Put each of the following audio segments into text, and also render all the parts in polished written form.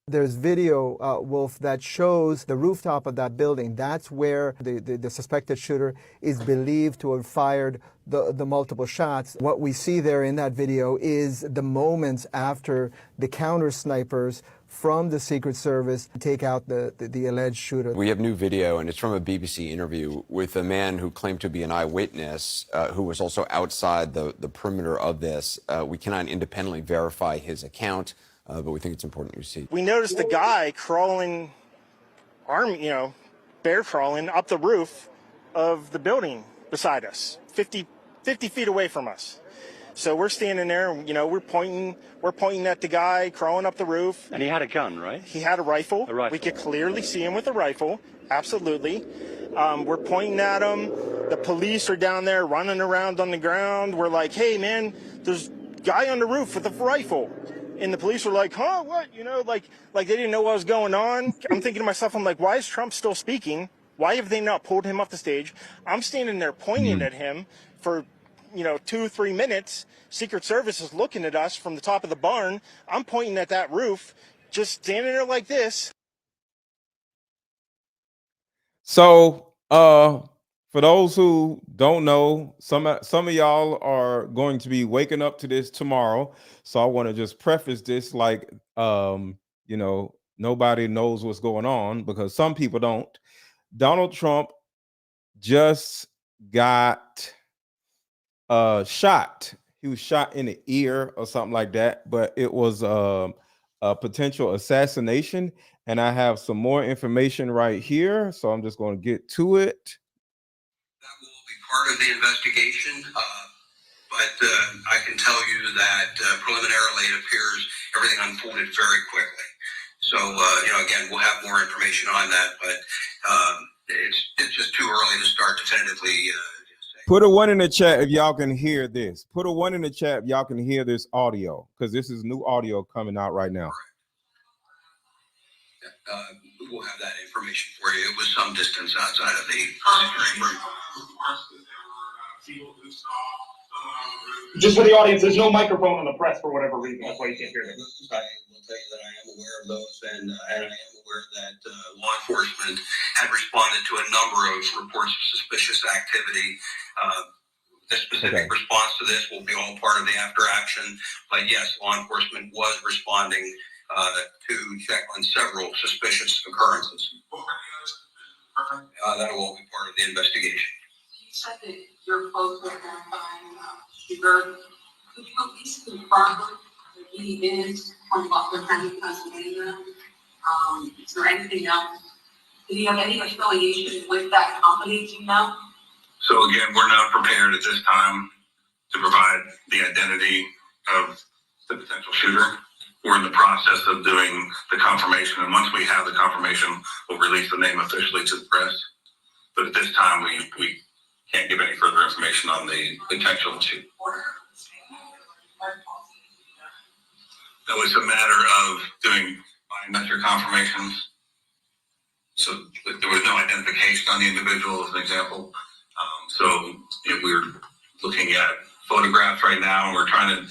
There's video, Wolf, that shows the rooftop of that building. That's where the suspected shooter is believed to have fired the multiple shots. What we see there in that video is the moments after the counter snipers from the Secret Service take out the alleged shooter. We have new video, and it's from a BBC interview with a man who claimed to be an eyewitness, who was also outside the perimeter of this. We cannot independently verify his account, but we think it's important you see. We noticed a guy crawling, bear crawling up the roof of the building beside us, 50 feet away from us. So we're standing there, we're pointing at the guy crawling up the roof. And he had a gun, right? He had a rifle. A rifle. We could clearly see him with a rifle. Absolutely. We're pointing at him. The police are down there running around on the ground. We're like, hey, man, there's a guy on the roof with a rifle. And the police were like, huh, what? Like they didn't know what was going on. I'm thinking to myself, I'm like, why is Trump still speaking? Why have they not pulled him off the stage? I'm standing there pointing at him for 2-3 minutes. Secret Service is looking at us from the top of the barn. I'm pointing at that roof, just standing there like this. So, for those who don't know, some of y'all are going to be waking up to this tomorrow. So I want to just preface this like, nobody knows what's going on, because some people don't. Donald Trump just got shot. He was shot in the ear or something like that, but it was a potential assassination. And I have some more information right here, so I'm just going to get to it. That will be part of the investigation, but I can tell you that preliminarily it appears everything unfolded very quickly. So, again, we'll have more information on that, but it's just too early to start definitively. Put a 1 in the chat if y'all can hear this. Put a 1 in the chat if y'all can hear this audio, because this is new audio coming out right now. We'll have that information for you. It was some distance outside of the Just for the audience, there's no microphone on the press for whatever reason. That's why you can't hear them. I will tell you that I am aware of those, and I am aware that law enforcement had responded to a number of reports of suspicious activity. The specific response to this will be all part of the after action, but yes, law enforcement was responding to check on several suspicious occurrences. That'll all be part of the investigation. You said that you're close to identifying shooter. Could you at least confirm that he is from Butler County, Pennsylvania? Is there anything else? Do you have any affiliation with that company, do you know? So again, we're not prepared at this time to provide the identity of the potential shooter. We're in the process of doing the confirmation, and once we have the confirmation, we'll release the name officially to the press. But at this time, we can't give any further information on the potential shooter. That was a matter of doing biometric confirmations. So there was no identification on the individual, as an example. So we're looking at photographs right now, and we're trying to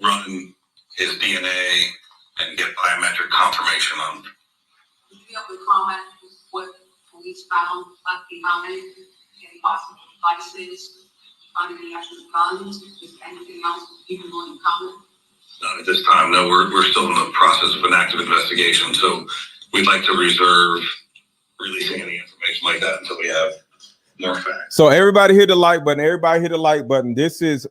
run his DNA and get biometric confirmation on. Would you be able to comment what police found left behind? Any possible devices, finding any actual guns, just anything else people want to comment? Not at this time, no. We're still in the process of an active investigation, so we'd like to reserve releasing any information like that until we have more facts. So everybody hit the like button. Everybody hit the like button. This is a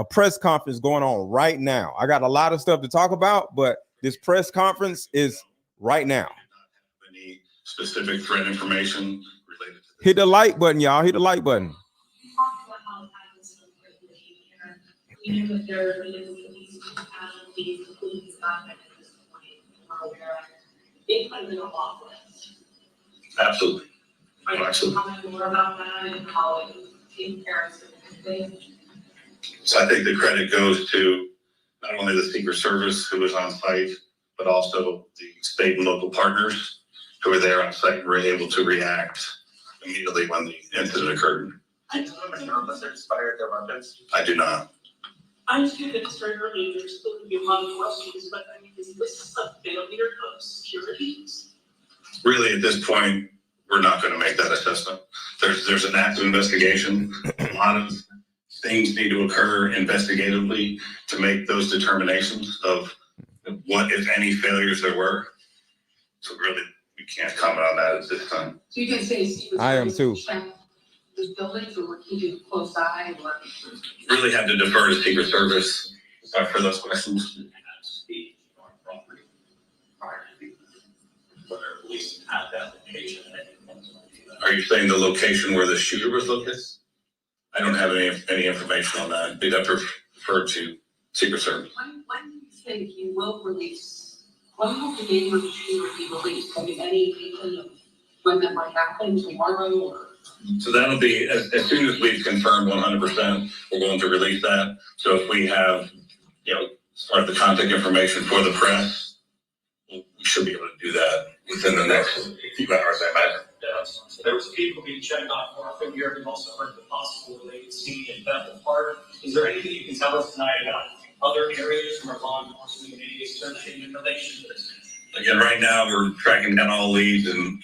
press conference going on right now. I got a lot of stuff to talk about, but this press conference is right now. Any specific threat information related to this? Hit the like button, y'all. Hit the like button. Absolutely. So I think the credit goes to not only the Secret Service who was on site, but also the state and local partners who were there on site and were able to react immediately when the incident occurred. I do not. I do not. I understand that it's very early, there's still gonna be a lot of questions, but I mean, is this a failure of security? Really, at this point, we're not going to make that assessment. There's an active investigation. A lot of things need to occur investigatively to make those determinations of what, if any, failures there were. So really, we can't comment on that at this time. So you can say Steve I am too. check the buildings, or we're keeping a close eye, or Really have to defer to Secret Service for those questions. Are you saying the location where the shooter was located? I don't have any information on that. They'd have to refer to Secret Service. when do you think you will release? When will the name of the shooter be released? I mean, any inkling of when that might happen, tomorrow, or? So that'll be, as soon as we've confirmed 100%, we're going to release that. So if we have, start the contact information for the press, we should be able to do that within the next few hours, I imagine. So there was people being checked on for here. We've also heard the possible related scene in Bethel Park. Is there anything you can tell us tonight about other areas where law enforcement community is searching in relation to this? Again, right now we're tracking down all leads and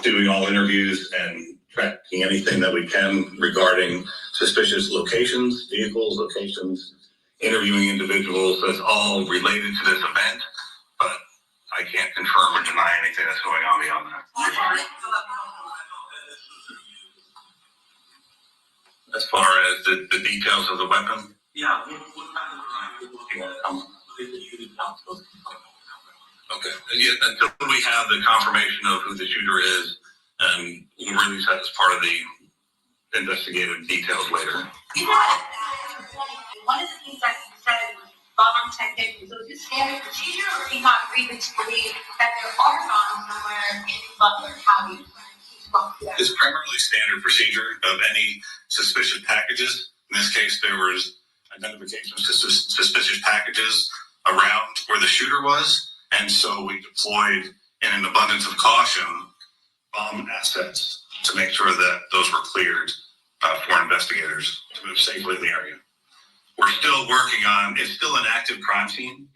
doing all interviews and tracking anything that we can regarding suspicious locations, vehicles, locations, interviewing individuals. That's all related to this event, but I can't confirm or deny anything that's going on beyond that. As far as the details of the weapon? Yeah. Okay. Yeah, until we have the confirmation of who the shooter is, and we'll release that as part of the investigative details later. One of the things that you said was bomb techniques. So is it standard procedure, or do you not reason to believe that there are bombs somewhere in Butler County? It's primarily standard procedure of any suspicious packages. In this case, there was identifications to suspicious packages around where the shooter was, and so we deployed, in an abundance of caution, bomb assets to make sure that those were cleared for investigators to move safely in the area. We're still working on, it's still an active crime scene,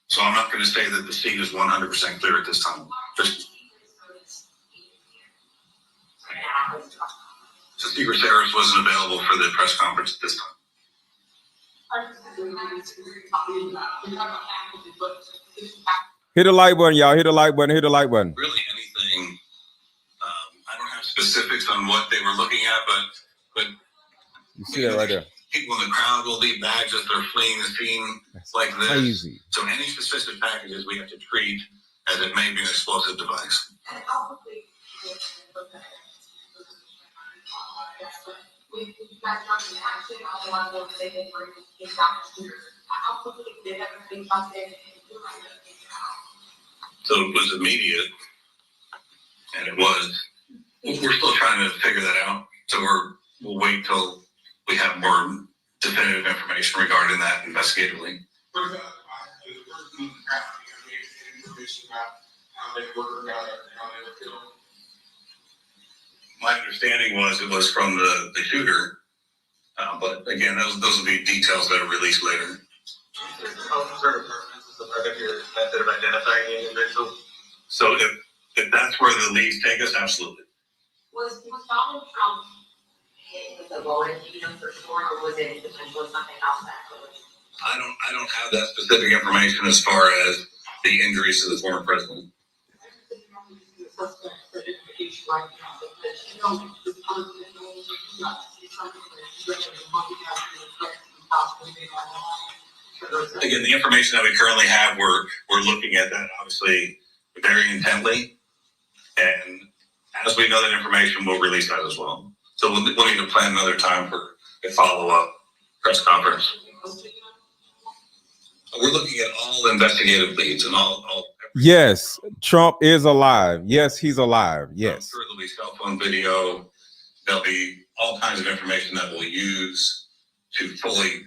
so I'm not going to say that the scene is 100% clear at this time. So Secret Service wasn't available for the press conference at this time. Hit the like button, y'all. Hit the like button. Hit the like button. Really anything. I don't have specifics on what they were looking at, but You see that right there. people in the crowd will leave bags as they're fleeing the scene. That's like this. crazy. So any suspicious packages we have to treat as it may be an explosive device. So it was immediate, and it was. We're still trying to figure that out. So we'll wait till we have more definitive information regarding that investigatively. My understanding was it was from the shooter, but again, those will be details that are released later. Method of identifying the individual. So if that's where the leads take us, absolutely. Was Donald Trump hit with a bullet, for sure, or was it potentially something else that I don't have that specific information as far as the injuries to the former president. Again, the information that we currently have, we're looking at that obviously very intently, and as we know that information, we'll release that as well. So we'll need to plan another time for a follow-up press conference. We're looking at all investigative leads and all. Yes, Trump is alive. Yes, he's alive. Yes. I'm sure there'll be cell phone video. There'll be all kinds of information that we'll use to fully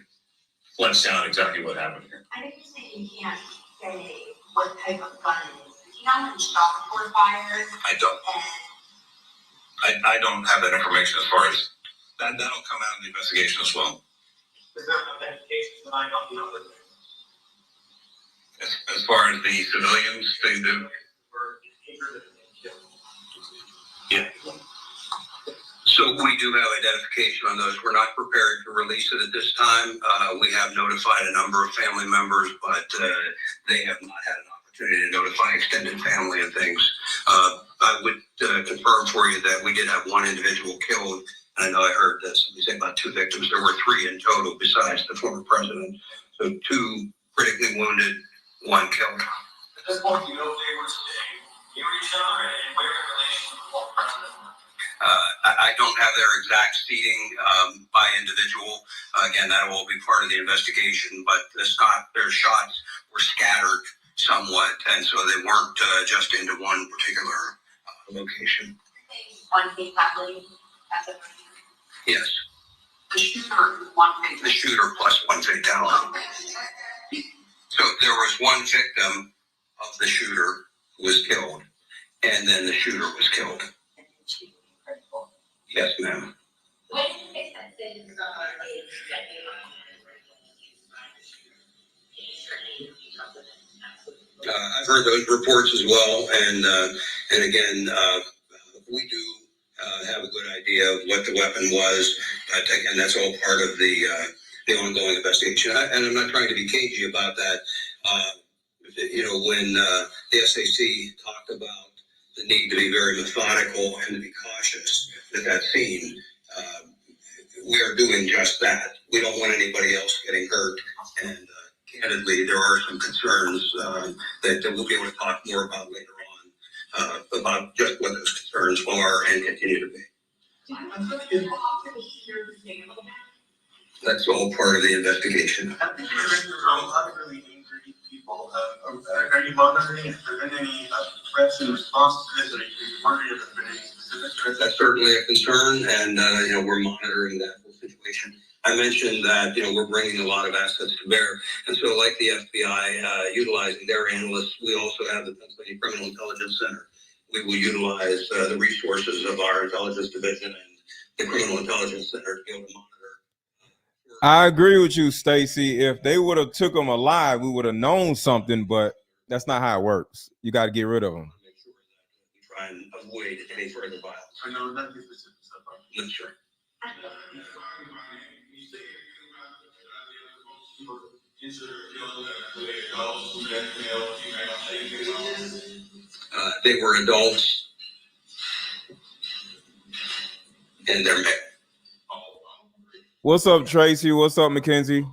flesh out exactly what happened here. I think you're saying you can't say what type of gun it is. You know when shot before fired? I don't have that information as far as that. That'll come out in the investigation as well. Is there an identification tonight on the other? As far as the civilians, they do. Yeah. So we do have identification on those. We're not prepared to release it at this time. We have notified a number of family members, but they have not had an opportunity to notify extended family and things. I would confirm for you that we did have one individual killed. And I know I heard somebody say about 2 victims. There were 3 in total besides the former president. So 2 critically wounded, 1 killed. At this point, you know if they were near each other and where in relation to the former president? I don't have their exact seating by individual. Again, that will all be part of the investigation, but their shots were scattered somewhat, and so they weren't just into one particular location. One fatality. Yes. The shooter, one fatality. The shooter plus 1 fatality. So there was 1 victim of the shooter who was killed, and then the shooter was killed. Yes, ma'am. I've heard those reports as well, and again, we do have a good idea of what the weapon was, but again, that's all part of the ongoing investigation. And I'm not trying to be cagey about that. When the SAC talked about the need to be very methodical and to be cautious at that scene, we are doing just that. We don't want anybody else getting hurt, and candidly, there are some concerns that we'll be able to talk more about later on, about just what those concerns are and continue to be. That's all part of the investigation. Are you monitoring if there have been any threats in response to this, or wondering if there have been any specific threats? That's certainly a concern, and we're monitoring that whole situation. I mentioned that we're bringing a lot of assets to bear, and so like the FBI utilizing their analysts, we also have the Pennsylvania Criminal Intelligence Center. We will utilize the resources of our intelligence division and the Criminal Intelligence Center to be able to monitor. I agree with you, Stacy. If they would have took them alive, we would have known something, but that's not how it works. You got to get rid of them. Make sure that we try and avoid any further violence. I know not the specific stuff. Not sure. They were adults, and they're male. What's up, Tracy? What's up, Mackenzie?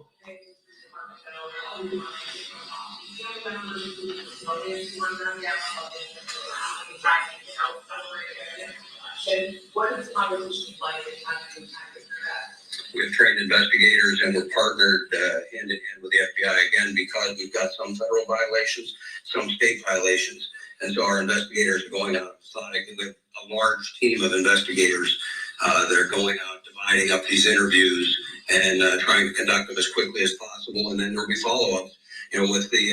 What is the conversation like? We have trained investigators, and we're partnered hand in hand with the FBI again because we've got some federal violations, some state violations, and so our investigators are going out methodically with a large team of investigators. They're going out, dividing up these interviews, and trying to conduct them as quickly as possible, and then there'll be follow-ups. With the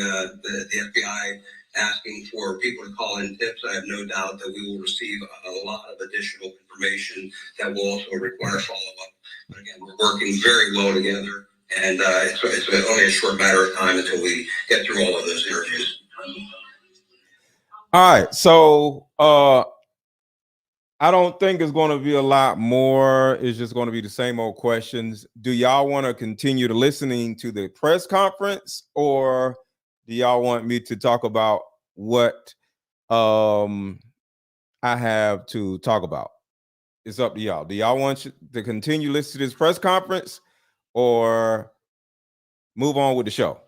FBI asking for people to call in tips, I have no doubt that we will receive a lot of additional information that will also require follow-up. But again, we're working very well together, and it's only a short matter of time until we get through all of those interviews. All right, so I don't think it's going to be a lot more. It's just going to be the same old questions. Do y'all want to continue to listening to the press conference, or do y'all want me to talk about what I have to talk about? It's up to y'all. Do y'all want to continue listening to this press conference or move on with the show?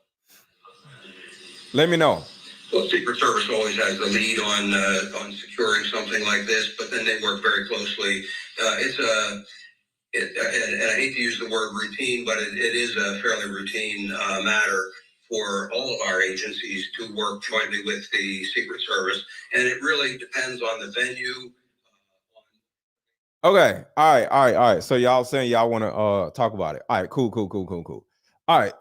Let me know. Well, Secret Service always has the lead on securing something like this, but then they work very closely. And I hate to use the word routine, but it is a fairly routine matter for all of our agencies to work jointly with the Secret Service, and it really depends on the venue. Okay. All right. So y'all saying y'all want to talk about it. All right, cool. All right.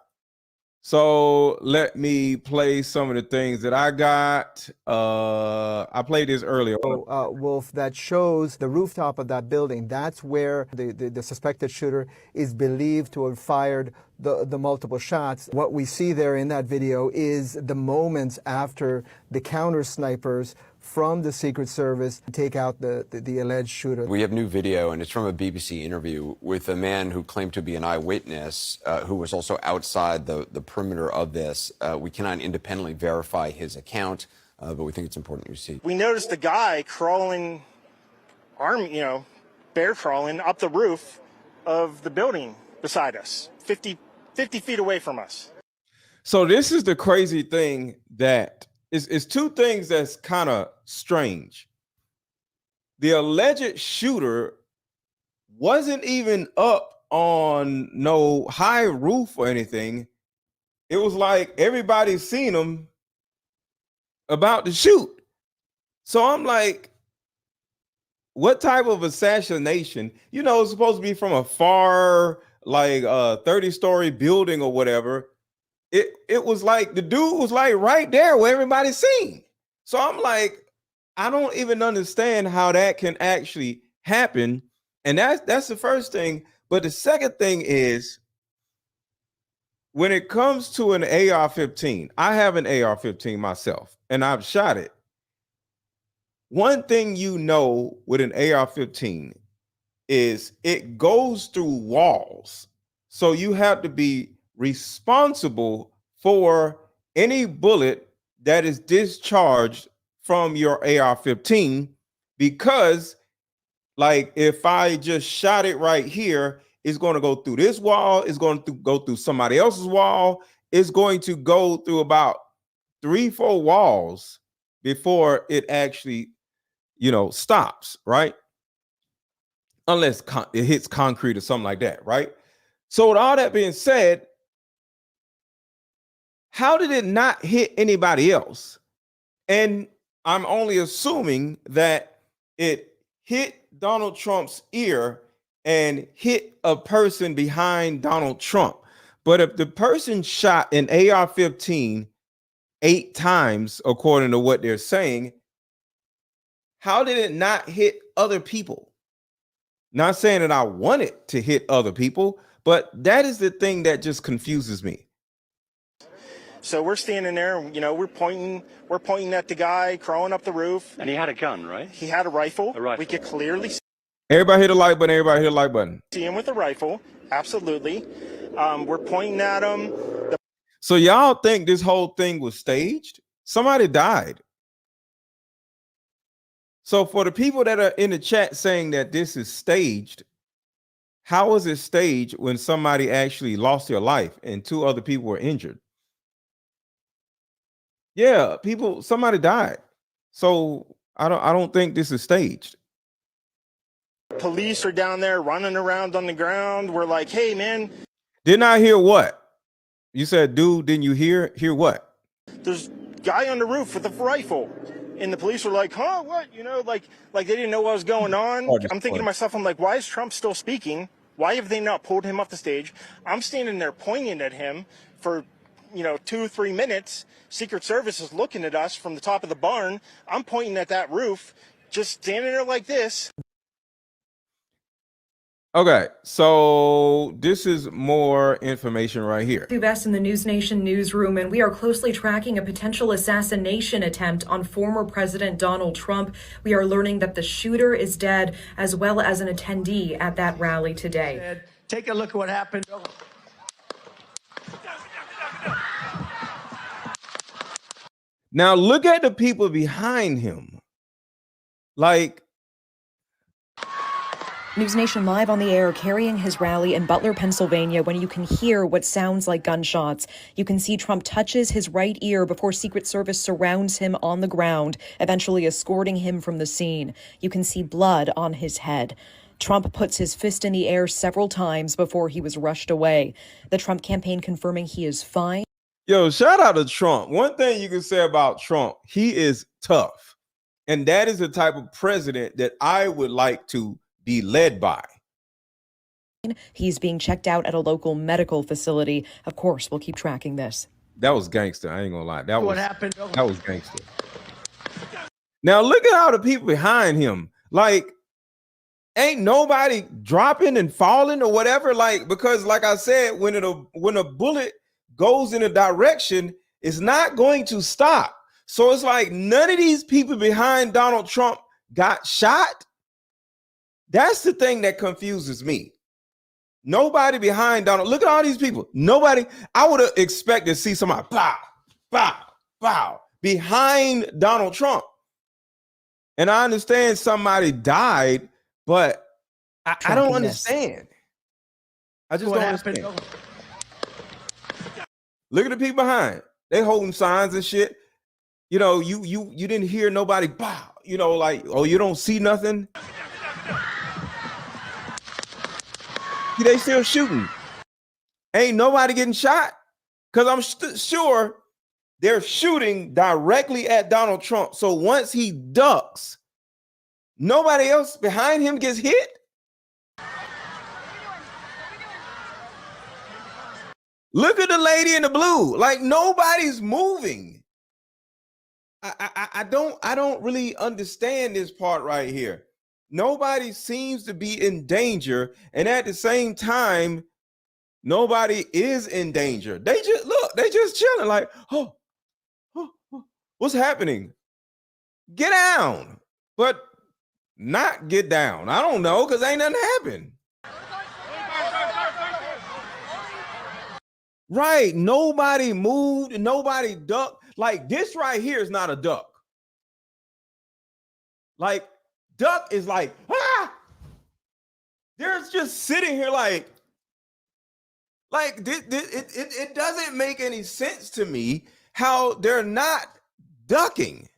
So let me play some of the things that I got. I played this earlier. Wolf, that shows the rooftop of that building. That's where the suspected shooter is believed to have fired the multiple shots. What we see there in that video is the moments after the counter snipers from the Secret Service take out the alleged shooter. We have new video, and it's from a BBC interview with a man who claimed to be an eyewitness, who was also outside the perimeter of this. We cannot independently verify his account, but we think it's important you see. We noticed a guy crawling, bear crawling up the roof of the building beside us, 50 feet away from us. So this is the crazy thing that is two things that's kind of strange. The alleged shooter wasn't even up on no high roof or anything. It was like everybody's seen him about to shoot. So I'm like, what type of assassination? You know, it's supposed to be from a far, like 30-story building or whatever. It was like the dude was like right there where everybody's seen. So I'm like, I don't even understand how that can actually happen. And that's the first thing. But the second thing is, when it comes to an AR-15, I have an AR-15 myself, and I've shot it. One thing you know with an AR-15 is it goes through walls. So you have to be responsible for any bullet that is discharged from your AR-15, because like if I just shot it right here, it's going to go through this wall, it's going to go through somebody else's wall, it's going to go through about 3-4 walls before it actually, stops, right? Unless it hits concrete or something like that, right? So with all that being said, how did it not hit anybody else? And I'm only assuming that it hit Donald Trump's ear and hit a person behind Donald Trump. But if the person shot an AR-15 8 times, according to what they're saying, how did it not hit other people? Not saying that I want it to hit other people, but that is the thing that just confuses me. So we're standing there, we're pointing at the guy crawling up the roof. And he had a gun, right? He had a rifle. A rifle. We could clearly Everybody hit the like button. Everybody hit the like button. see him with a rifle. Absolutely. We're pointing at him. So y'all think this whole thing was staged? Somebody died. So for the people that are in the chat saying that this is staged, how was it staged when somebody actually lost their life and 2 other people were injured? Yeah, somebody died. So I don't think this is staged. Police are down there running around on the ground. We're like, hey, man. Didn't I hear what? You said, dude, didn't you hear what? There's a guy on the roof with a rifle. And the police were like, huh, what? Like they didn't know what was going on. I'm thinking to myself, I'm like, why is Trump still speaking? Why have they not pulled him off the stage? I'm standing there pointing at him for 2-3 minutes. Secret Service is looking at us from the top of the barn. I'm pointing at that roof, just standing there like this. Okay, so this is more information right here. Best in the News Nation newsroom, and we are closely tracking a potential assassination attempt on former President Donald Trump. We are learning that the shooter is dead, as well as an attendee at that rally today. Take a look at what happened. Now look at the people behind him. Like, News Nation live on the air, carrying his rally in Butler, Pennsylvania, when you can hear what sounds like gunshots. You can see Trump touches his right ear before Secret Service surrounds him on the ground, eventually escorting him from the scene. You can see blood on his head. Trump puts his fist in the air several times before he was rushed away. The Trump campaign confirming he is fine. Yo, shout out to Trump. One thing you can say about Trump, he is tough. And that is the type of president that I would like to be led by. He's being checked out at a local medical facility. Of course, we'll keep tracking this. That was gangster. I ain't gonna lie. That What happened? That was gangster. Now look at all the people behind him. Like, ain't nobody dropping and falling or whatever. Like, because like I said, when a bullet goes in a direction, it's not going to stop. So it's like none of these people behind Donald Trump got shot. That's the thing that confuses me. Nobody behind Donald. Look at all these people. Nobody. I would have expected to see somebody pow, pow, pow behind Donald Trump. And I understand somebody died, but I don't understand. I just don't understand. Look at the people behind. They holding signs and shit. You know, you didn't hear nobody pow. You know, like, oh, you don't see nothing. See, they still shooting. Ain't nobody getting shot, because I'm sure they're shooting directly at Donald Trump. So once he ducks, nobody else behind him gets hit. Look at the lady in the blue. Like, nobody's moving. I don't really understand this part right here. Nobody seems to be in danger, and at the same time, nobody is in danger. They just chilling, like, oh, what's happening? Get down, but not get down. I don't know, because ain't nothing happened. Right, nobody moved, nobody ducked. Like, this right here is not a duck. Like, duck is like, ah! They're just sitting here like it doesn't make any sense to me how they're not ducking.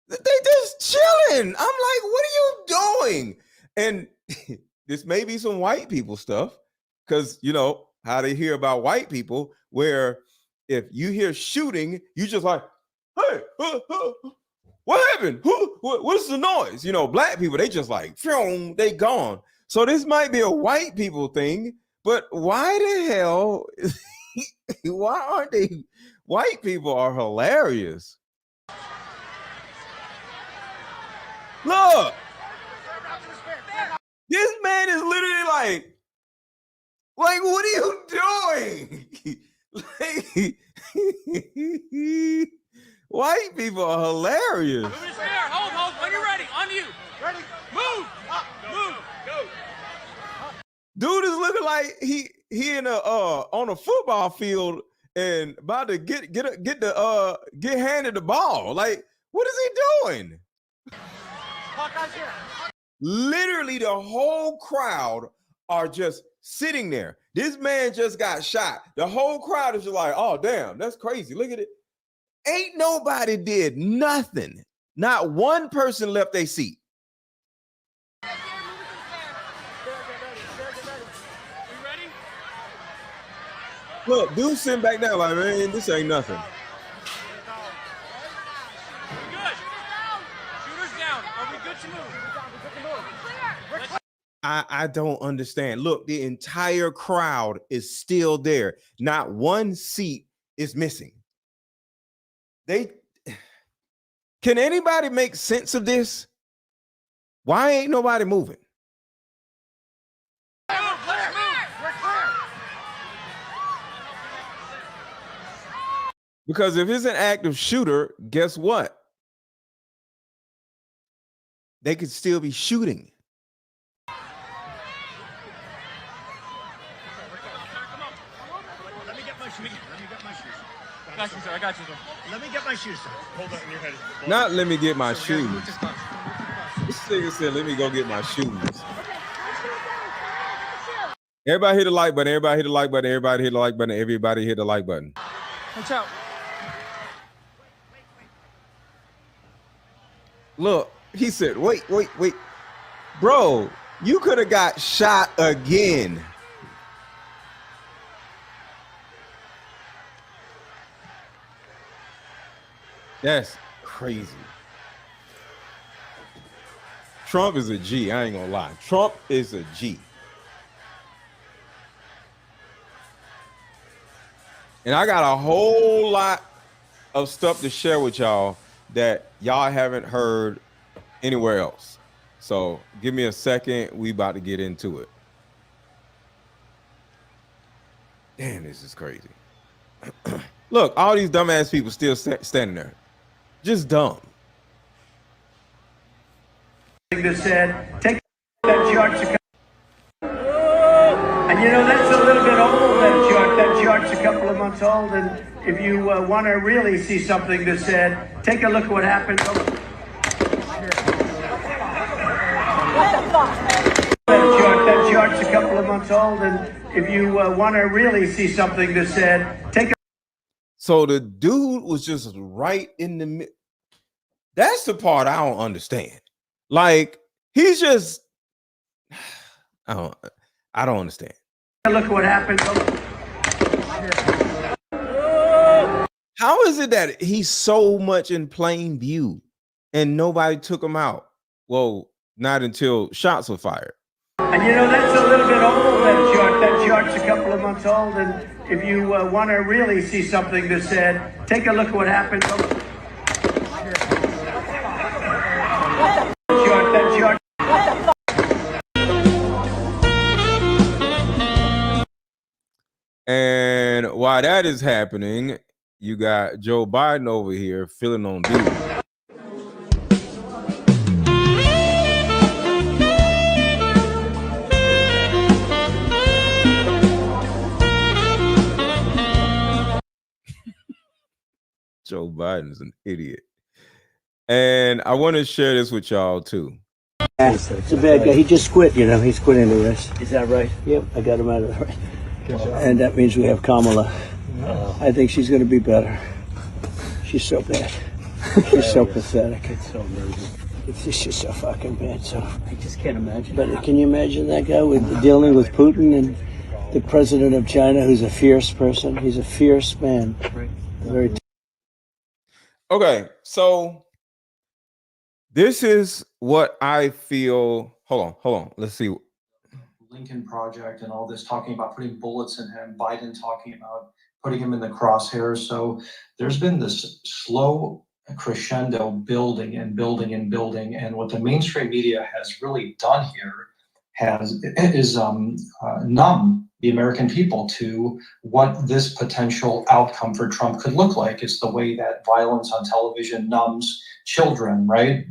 They just chilling. I'm like, what are you doing? And this may be some white people stuff, because you know how they hear about white people, where if you hear shooting, you just like, hey, what happened? What's the noise? You know, black people, they just like, they gone. So this might be a white people thing, but why the hell? Why aren't they? White people are hilarious. Look, this man is literally like, what are you doing? Like, white people are hilarious. Move his hair. Hold. When you're ready. On you. Ready. Move. Move. Go. Dude is looking like he in a on a football field and about to get handed the ball. Like, what is he doing? Literally, the whole crowd are just sitting there. This man just got shot. The whole crowd is just like, oh, damn, that's crazy. Look at it. Ain't nobody did nothing. Not one person left their seat. Look, dude sitting back there like, man, this ain't nothing. Good. Shooters down. Are we good to move? I don't understand. Look, the entire crowd is still there. Not one seat is missing. Can anybody make sense of this? Why ain't nobody moving? Because if it's an active shooter, guess what? They could still be shooting. Let me get my shoes. I got you, sir. Let me get my shoes, sir. Hold on in your head. Not let me get my shoes. This nigga said, let me go get my shoes. Everybody hit the like button. Everybody hit the like button. Everybody hit the like button. Everybody hit the like button. Watch out. Look, he said, wait. Bro, you could have got shot again. That's crazy. Trump is a G. I ain't gonna lie. Trump is a G. And I got a whole lot of stuff to share with y'all that y'all haven't heard anywhere else. So give me a second. We about to get into it. Damn, this is crazy. Look, all these dumbass people still standing there. Just dumb. Said, take that charge. And you know, that's a little bit old, that chart. That chart's a couple of months old. And if you want to really see something that said, take a look at what happened. That chart's a couple of months old. And if you want to really see something that said, take a. So the dude was just right in the middle. That's the part I don't understand. Like, he's just, I don't understand. Look at what happened. How is it that he's so much in plain view and nobody took him out? Well, not until shots were fired. And you know, that's a little bit old, that chart. That chart's a couple of months old. And if you want to really see something that said, take a look at what happened. That chart. And while that is happening, you got Joe Biden over here feeling on duty. Joe Biden is an idiot. And I want to share this with y'all too. It's a bad guy. He just quit, you know. He's quitting the race. Is that right? Yep, I got him out of the race. And that means we have Kamala. I think she's going to be better. She's so bad. She's so pathetic. It's so amazing. It's just so fucking bad. So I just can't imagine. But can you imagine that guy with dealing with Putin and the president of China, who's a fierce person? He's a fierce man. Right. Very. Okay, so this is what I feel. Hold on. Let's see. Lincoln Project and all this, talking about putting bullets in him, Biden talking about putting him in the crosshairs. So there's been this slow crescendo building and building and building. And what the mainstream media has really done here is numb the American people to what this potential outcome for Trump could look like. It's the way that violence on television numbs children, right?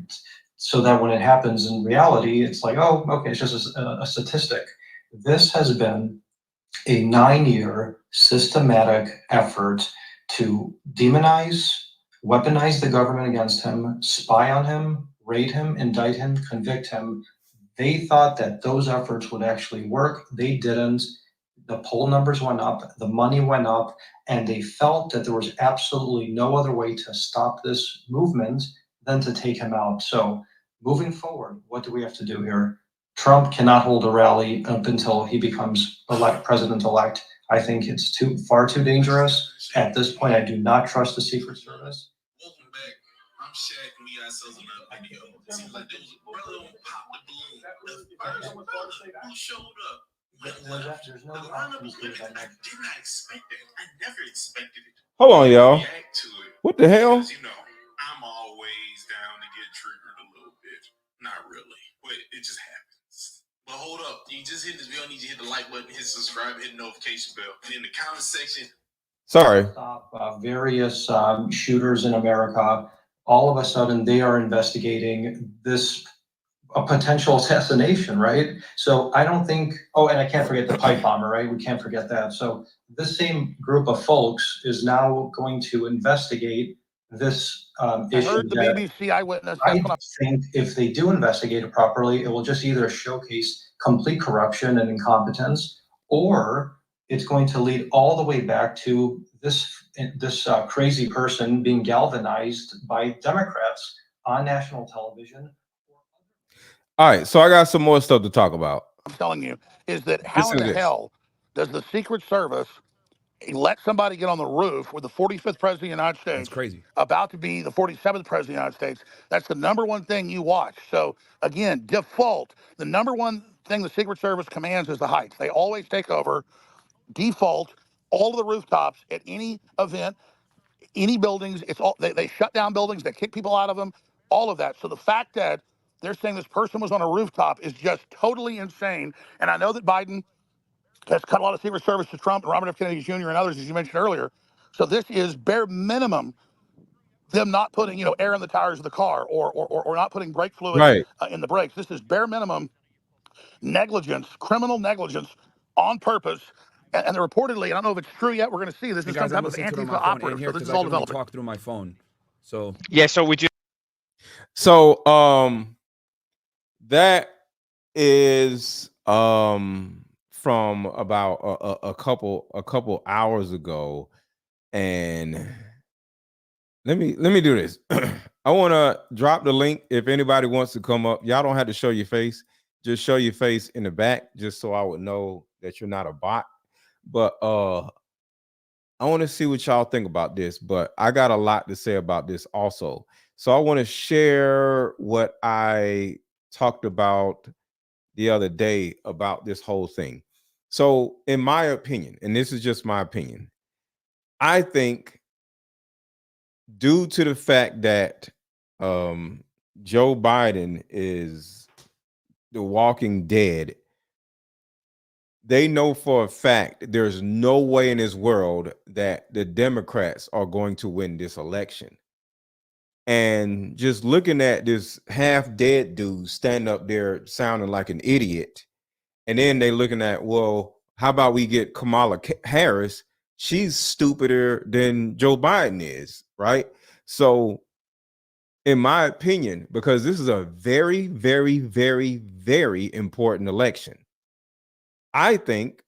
So that when it happens in reality, it's like, oh, okay, it's just a statistic. This has been a 9-year systematic effort to demonize, weaponize the government against him, spy on him, raid him, indict him, convict him. They thought that those efforts would actually work. They didn't. The poll numbers went up, the money went up, and they felt that there was absolutely no other way to stop this movement than to take him out. So moving forward, what do we have to do here? Trump cannot hold a rally up until he becomes president-elect. I think it's far too dangerous. At this point, I do not trust the Secret Service. Welcome back. I'm Shaq, and we got ourselves another video. It seems like there was a brother who popped the balloon. The first brother who showed up. There's no I did not expect that. I never expected it. Hold on, y'all. React to it. What the hell? Because, you know, I'm always down to get triggered a little bit. Not really, but it just happens. But hold up, you just hit this video. I need you to hit the like button, hit subscribe, hit the notification bell. And in the comment section. Sorry. Stop various shooters in America. All of a sudden, they are investigating this a potential assassination, right? So I don't think, oh, and I can't forget the pipe bomber, right? We can't forget that. So this same group of folks is now going to investigate this issue. I heard the BBC Eyewitness. I think if they do investigate it properly, it will just either showcase complete corruption and incompetence, or it's going to lead all the way back to this crazy person being galvanized by Democrats on national television. All right, so I got some more stuff to talk about. I'm telling you, is that how in the hell does the Secret Service let somebody get on the roof with the 45th president of the United States. That's crazy. About to be the 47th president of the United States. That's the number one thing you watch. So again, default, the number one thing the Secret Service commands is the heights. They always take over, default, all of the rooftops at any event, any buildings. It's all they shut down buildings, they kick people out of them, all of that. So the fact that they're saying this person was on a rooftop is just totally insane. And I know that Biden has cut a lot of Secret Service to Trump and Robert F. Kennedy Jr. and others, as you mentioned earlier. So this is bare minimum them not putting, air in the tires of the car or not putting brake fluid Right. in the brakes. This is bare minimum negligence, criminal negligence on purpose. And they're reportedly, I don't know if it's true yet, we're going to see, this Hey is guys, some I'm type of listening to it on my phone Antifa in operative. here So this because is I all can only developing. talk through my phone. So Yeah, so we do. So that is from about a couple hours ago, and let me do this. I want to drop the link if anybody wants to come up. Y'all don't have to show your face, just show your face in the back, just so I would know that you're not a bot. But I want to see what y'all think about this, but I got a lot to say about this also. So I want to share what I talked about the other day about this whole thing. So in my opinion, and this is just my opinion, I think due to the fact that Joe Biden is the walking dead, they know for a fact there's no way in this world that the Democrats are going to win this election. And just looking at this half dead dude standing up there sounding like an idiot, and then they looking at, well, how about we get Kamala Harris? She's stupider than Joe Biden is, right? So in my opinion, because this is a very, very, very, very important election, I think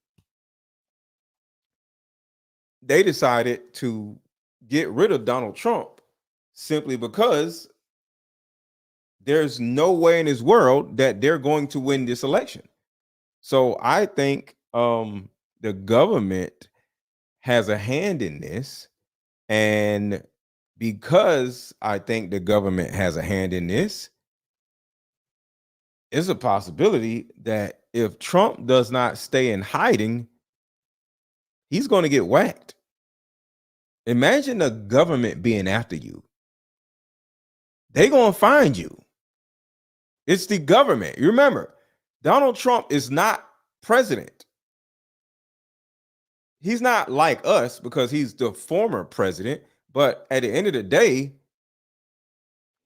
they decided to get rid of Donald Trump simply because there's no way in this world that they're going to win this election. So I think the government has a hand in this. And because I think the government has a hand in this, it's a possibility that if Trump does not stay in hiding, he's going to get whacked. Imagine the government being after you. They're going to find you. It's the government. You remember, Donald Trump is not president. He's not like us because he's the former president, but at the end of the day,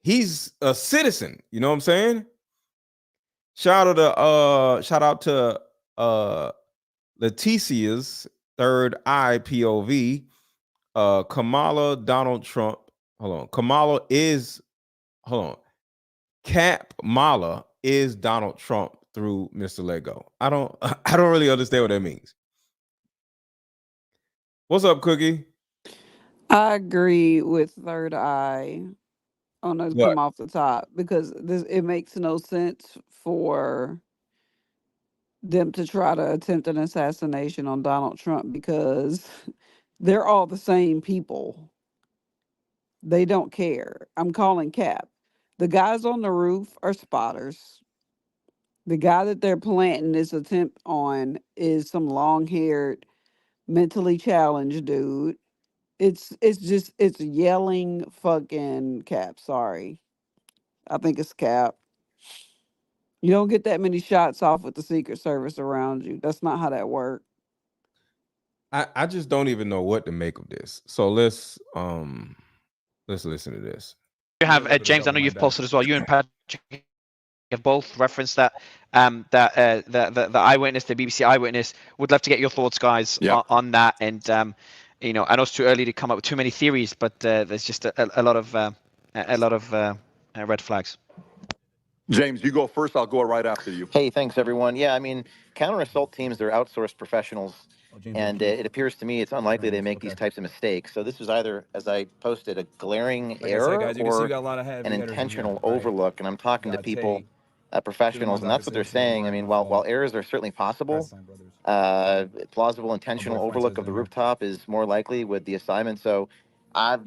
he's a citizen. You know what I'm saying? Shout out to Leticia's third eye POV. Kamala Donald Trump. Hold on. Cap Mala is Donald Trump through Mr. Lego. I don't really understand what that means. What's up, Cookie? I agree with Third Eye on to What? come off the top because it makes no sense for them to try to attempt an assassination on Donald Trump because they're all the same people. They don't care. I'm calling Cap. The guys on the roof are spotters. The guy that they're planting this attempt on is some long-haired, mentally challenged dude. It's yelling fucking Cap. Sorry. I think it's Cap. You don't get that many shots off with the Secret Service around you. That's not how that works. I just don't even know what to make of this. So let's listen to this. You have James. I know you've posted as well. You and Patrick have both referenced that the Eyewitness, the BBC Eyewitness. Would love to get your thoughts, guys, on that. And I know it's too early to come up with too many theories, but there's just a lot of red flags. James, you go first. I'll go right after you. Hey, thanks, everyone. Yeah, I mean, counter-assault teams, they're outsourced professionals, and it appears to me it's unlikely they make these types of mistakes. So this was either, as I posted, a glaring error guys, you can see we or got a lot of heavy an hitters in intentional here, right? overlook. And I'm talking to people professionals, and that's what they're saying. I mean, while errors are certainly possible, plausible intentional overlook of the rooftop is more likely with the assignment. So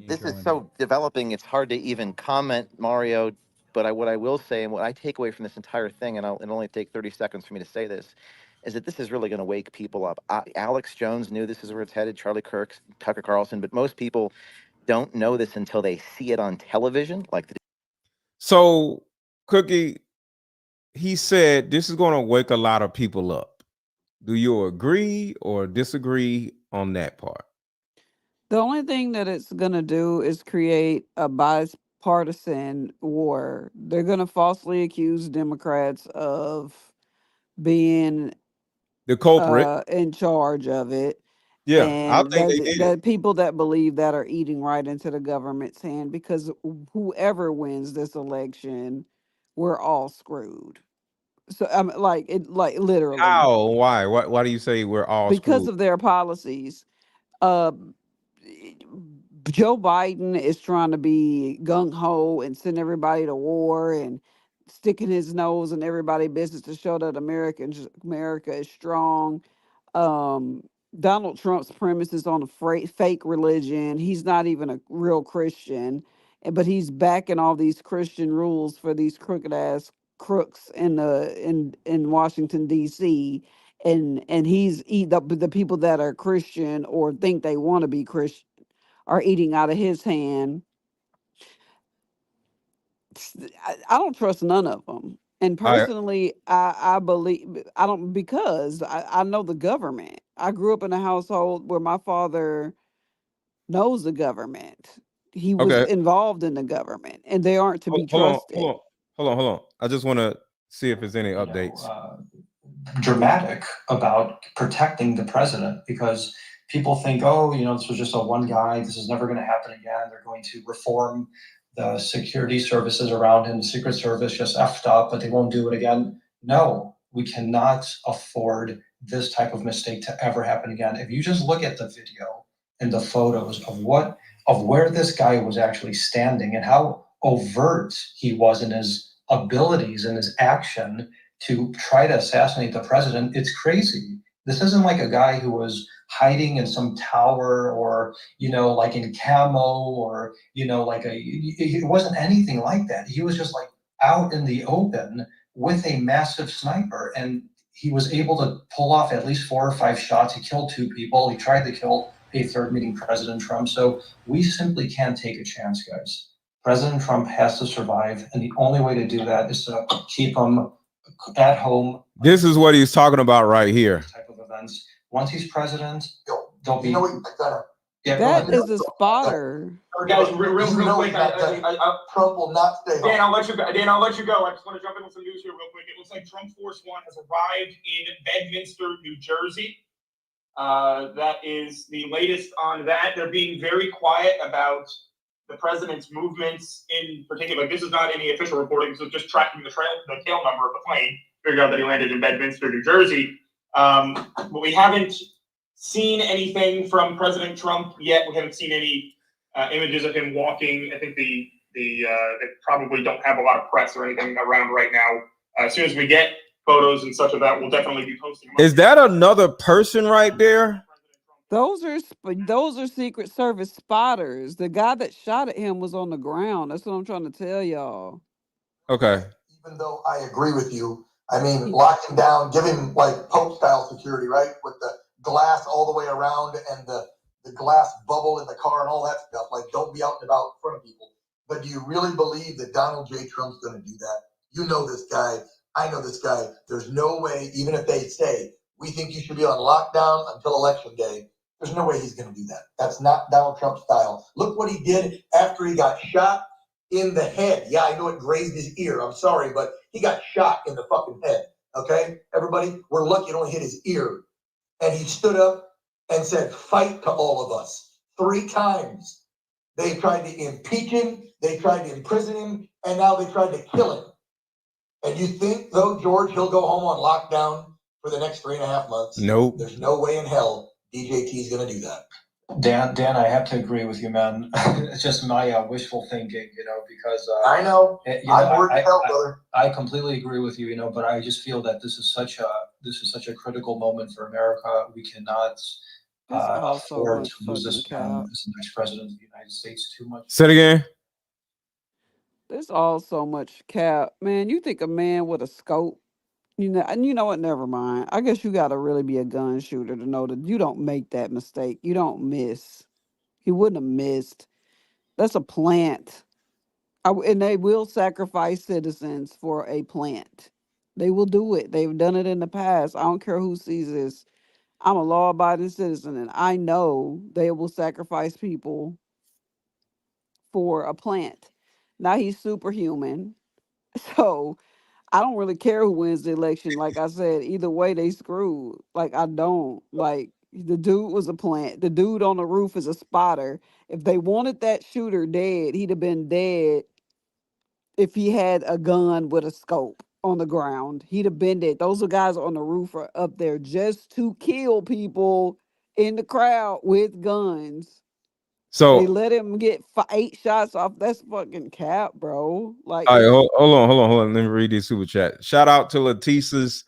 this is so developing, it's hard to even comment, Mario. But what I will say, and what I take away from this entire thing, and it'll only take 30 seconds for me to say this, is that this is really going to wake people up. Alex Jones knew this is where it's headed, Charlie Kirk, Tucker Carlson, but most people don't know this until they see it on television. So, Cookie, he said this is going to wake a lot of people up. Do you agree or disagree on that part? The only thing that it's going to do is create a bipartisan war. They're going to falsely accuse Democrats of being the culprit in charge of it. Yeah, I And think they did. that people that believe that are eating right into the government's hand, because whoever wins this election, we're all screwed. So I'm like literally. How? Why? Why do you say we're all Because screwed? of their policies. Uh, Joe Biden is trying to be gung ho and send everybody to war and sticking his nose in everybody's business to show that America is strong. Donald Trump's premise is on a fake religion. He's not even a real Christian, but he's backing all these Christian rules for these crooked ass crooks in Washington D.C. And he's the people that are Christian or think they want to be Christian are eating out of his hand. I don't trust none of them. And personally, I believe I don't, because I know the government. I grew up in a household where my father knows the government. He was Okay. involved in the government, and they aren't to be trusted. Hold on. I just want to see if there's any updates. Dramatic about protecting the president, because people think, oh, this was just a one guy. This is never going to happen again. They're going to reform the security services around him. The Secret Service just effed up, but they won't do it again. No, we cannot afford this type of mistake to ever happen again. If you just look at the video and the photos of where this guy was actually standing and how overt he was in his abilities and his action to try to assassinate the president, it's crazy. This isn't like a guy who was hiding in some tower or, like in camo or, it wasn't anything like that. He was just like out in the open with a massive sniper, and he was able to pull off at least 4 or 5 shots. He killed 2 people. He tried to kill a third, meeting President Trump. So we simply can't take a chance, guys. President Trump has to survive, and the only way to do that is to keep him at home. This is what he's talking about right here. Type of events. Once he's president, don't be. That is a spotter. Guys, real quick. Trump will not stay home. Dan, I'll let you go. I just want to jump in with some news here real quick. It looks like Trump Force One has arrived in Bedminster, New Jersey. That is the latest on that. They're being very quiet about the president's movements in particular. This is not any official reporting, so just tracking the tail number of the plane. Figured out that he landed in Bedminster, New Jersey. But we haven't seen anything from President Trump yet. We haven't seen any images of him walking. I think they probably don't have a lot of press or anything around right now. As soon as we get photos and such of that, we'll definitely be posting. Is that another person right there? Those are Secret Service spotters. The guy that shot at him was on the ground. That's what I'm trying to tell y'all. Okay. Even though I agree with you, I mean, lock him down, give him like Pope-style security, right? With the glass all the way around and the glass bubble in the car and all that stuff. Like, don't be out and about in front of people. But do you really believe that Donald J. Trump's going to do that? You know this guy. I know this guy. There's no way, even if they say, we think you should be on lockdown until Election Day, there's no way he's going to do that. That's not Donald Trump style. Look what he did after he got shot in the head. Yeah, I know it grazed his ear. I'm sorry, but he got shot in the fucking head. Okay? Everybody, we're lucky it only hit his ear. And he stood up and said, fight to all of us. 3 times. They tried to impeach him. They tried to imprison him. And now they tried to kill him. And you think, though, George, he'll go home on lockdown for the next 3.5 months? Nope. There's no way in hell DJT is going to do that. Dan, I have to agree with you, man. It's just my wishful thinking, because I know. I'm working out, brother. I completely agree with you, but I just feel that this is such a critical moment for America. We cannot It's all so afford much to lose fucking this man cap. as the next president of the United States too much. Say it again. There's all so much cap, man. You think a man with a scope, and you know what? Never mind. I guess you got to really be a gun shooter to know that you don't make that mistake. You don't miss. He wouldn't have missed. That's a plant. And they will sacrifice citizens for a plant. They will do it. They've done it in the past. I don't care who sees this. I'm a law-abiding citizen, and I know they will sacrifice people for a plant. Now he's superhuman, so I don't really care who wins the election. Like I said, either way they screwed. Like I don't. Like the dude was a plant. The dude on the roof is a spotter. If they wanted that shooter dead, he'd have been dead if he had a gun with a scope on the ground. He'd have been dead. Those are guys on the roof are up there just to kill people in the crowd with guns. They So, let him get 8 shots off. That's fucking cap, bro. Like all right, it's hold on. Let me read this super chat. Shout out to Letitia's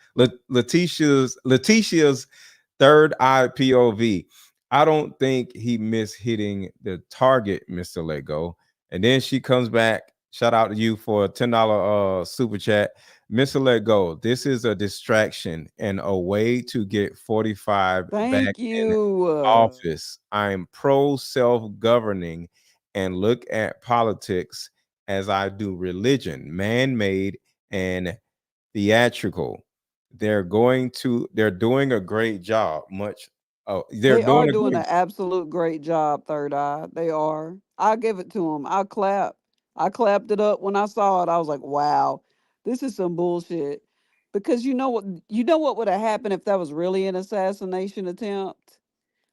third eye POV. I don't think he missed hitting the target, Mr. Lego. And then she comes back. Shout out to you for a $10 super chat. Mr. Lego, this is a distraction and a way to get 45 back thank in you. office. I'm pro self-governing and look at politics as I do religion, man-made and theatrical. They're doing a great job. They're They are doing a doing great an absolute great job, Third Eye. They are. I'll give it to them. I'll clap. I clapped it up when I saw it. I was like, wow, this is some bullshit. Because you know what would have happened if that was really an assassination attempt?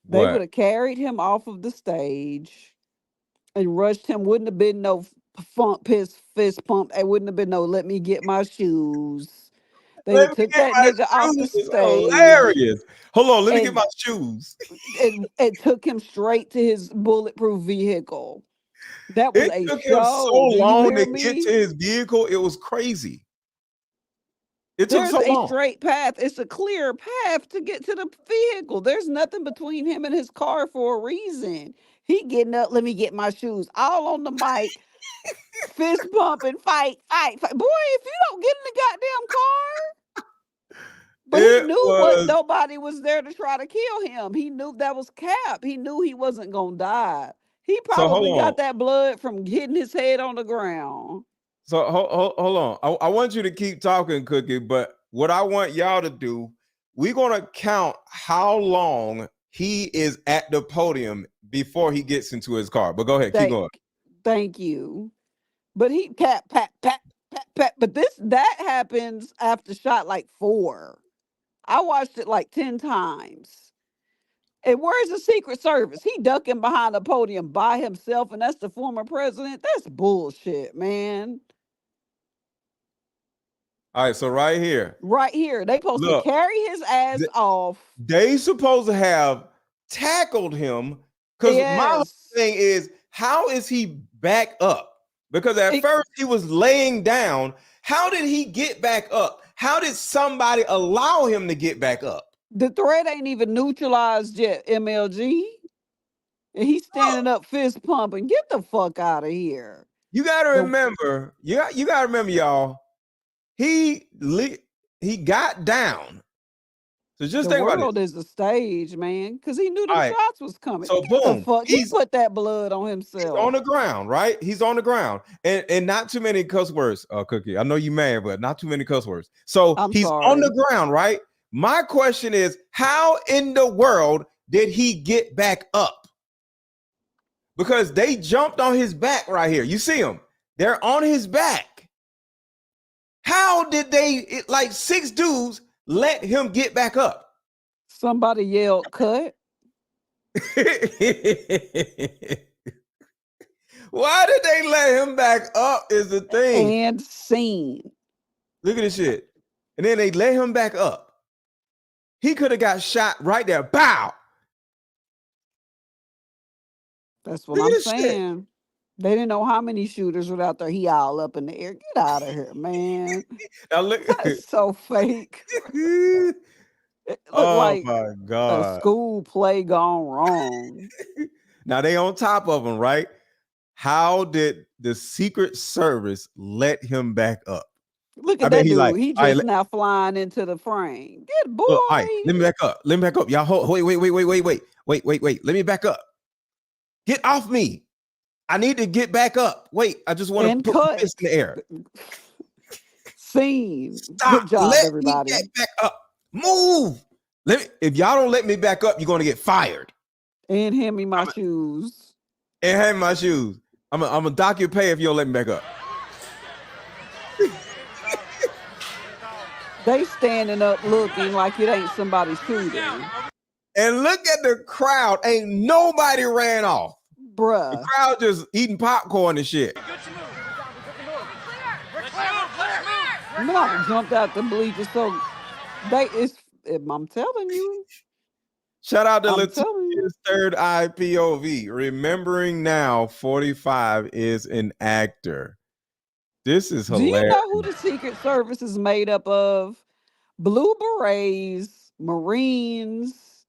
They would what? have carried him off of the stage and rushed him. Wouldn't have been no fist pump. It wouldn't have been no let me get my shoes. They'd Let have me took get that my nigga off the shoes. It's stage hilarious. Hold on, let me get and my shoes. it took him straight to his bulletproof vehicle. That was It a took him so show. Do you long hear to get to me? his vehicle. It was crazy. It took There's so a long. straight path. It's a clear path to get to the vehicle. There's nothing between him and his car for a reason. He getting up, let me get my shoes, all on the mic, fist bumping, fight. Boy, if you don't get in the goddamn car. But he It knew what was nobody was there to try to kill him. He knew that was cap. He knew he wasn't gonna die. He so hold probably on. got that blood from hitting his head on the ground. So hold on. I want you to keep talking, Cookie, but what I want y'all to do, we're gonna count how long he is at the podium before he gets into his car. But go ahead, keep going. Thank you. But he pat. But that happens after shot like 4. I watched it like 10 times. And where's the Secret Service? He ducking behind the podium by himself, and that's the former president. That's bullshit, man. All right, so right here, Right here, they supposed to look, carry his ass off. they supposed to have tackled him because my whole Yes. thing is, how is he back up? Because at first he was laying down. How did he get back up? How did somebody allow him to get back up? The threat ain't even neutralized yet, MLG. And he's standing up fist pumping. Get the fuck out of here. You gotta remember, you gotta remember, y'all. He got down. So just The think about this. world is a stage, man, because he knew All them right. shots was coming. So Get the boom, fuck. He he's put that blood on on himself. the ground, right? He's on the ground, and not too many cuss words. Cookie, I know you mad, but not too many cuss words. So I'm he's sorry. on the ground, right? My question is, how in the world did he get back up? Because they jumped on his back right here. You see him? They're on his back. How did like 6 dudes let him get back up? Somebody yelled, cut. Why did they let him back up is the thing. And scene. Look at this shit. And then they let him back up. He could have got shot right there. Bow. That's what Look I'm at this shit. saying. They didn't know how many shooters were out there. He all up in the air. Get out of here, man. Now look. That's so fake. It looked Oh like my a God. school play gone wrong. Now they on top of him, right? How did the Secret Service let him back up? Look I at bet that he like, dude. He all right, just now flying into the frame. Good boy. look, all right, let me back up. Let me back up. Y'all hold, wait. Let me back up. Get off me. I need to get back up. Wait, I just want to And put my cut. fist in the air. Scene. Stop. Good job, Let me everybody. get back up. Move. If y'all don't let me back up, you're going to get fired. And hand me my shoes. And hand me my shoes. I'm gonna dock your pay if you don't let me back up. They standing up looking like it ain't somebody shooting. And look at the crowd. Ain't nobody ran off. Bruh. The crowd just eating popcorn and shit. No, jumped out the bleachers. So I'm telling you. Shout out to I'm telling you. Letitia's third eye POV. Remembering now, 45 is an actor. This is Do you hilarious. know who the Secret Service is made up of? Blue Berets, Marines,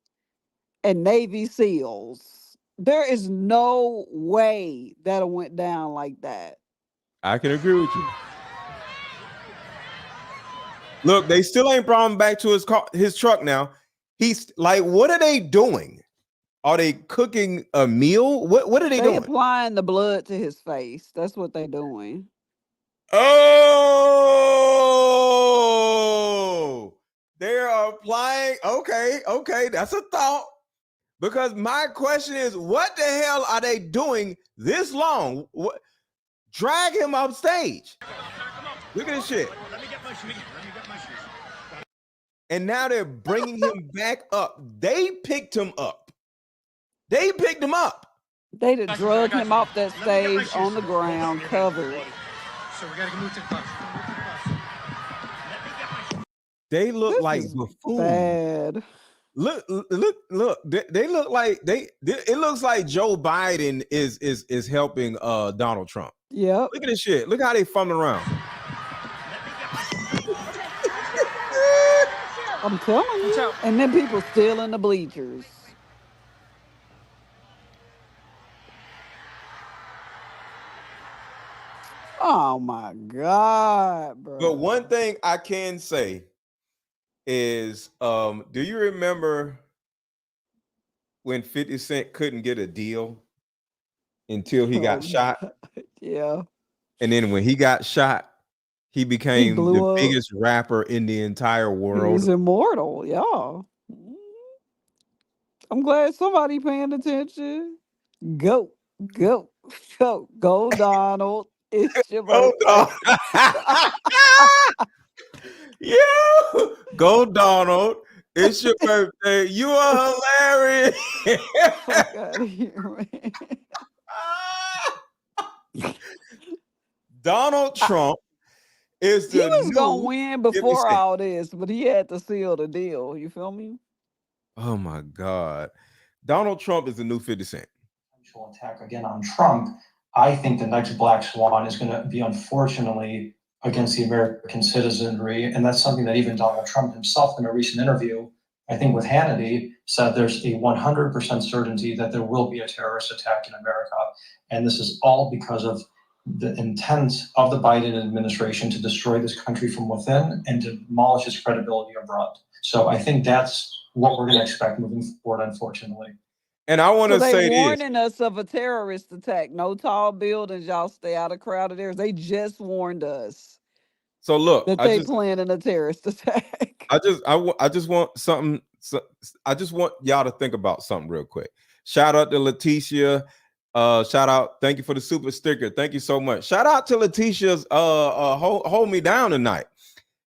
and Navy SEALs. There is no way that went down like that. I can agree with you. Look, they still ain't brought him back to his truck now. He's like, what are they doing? Are they cooking a meal? What are they doing? Applying the blood to his face. That's what they're doing. Oh, they're applying. Okay, that's a thought. Because my question is, what the hell are they doing this long? What? Drag him off stage. Look at this shit. And now they're bringing him back up. They picked him up. They picked him up. They done drug him off that stage on the ground, covered. So we gotta move to the bus. They look like buffoons. Bad. Look. They look like it looks like Joe Biden is helping Donald Trump. Yep. Look at this shit. Look how they fumbling around. I'm telling you. And then people still in the bleachers. Oh my God, bro. But one thing I can say is, do you remember when 50 Cent couldn't get a deal until he got shot? Yeah. And then when he got shot, he became the biggest rapper in the entire world. He's immortal, y'all. I'm glad somebody paying attention. Go, Donald. It's your birthday. Yeah, go Donald. It's your birthday. You are hilarious. Fuck out of here, man. Donald Trump is the He was gonna new win before all this, but he had to seal the deal. You feel me? Oh my God. Donald Trump is the new 50 Cent. Attack again on Trump. I think the next black swan is going to be, unfortunately, against the American citizenry. And that's something that even Donald Trump himself, in a recent interview, I think with Hannity, said there's a 100% certainty that there will be a terrorist attack in America. And this is all because of the intent of the Biden administration to destroy this country from within and to demolish its credibility abroad. So I think that's what we're going to expect moving forward, unfortunately. And I want to say this. Warning us of a terrorist attack. No tall buildings. Y'all stay out of crowded areas. They just warned us. So look, that they planning a terrorist attack. I just want something. I just want y'all to think about something real quick. Shout out to Letitia. Shout out. Thank you for the super sticker. Thank you so much. Shout out to Letitia's hold me down tonight.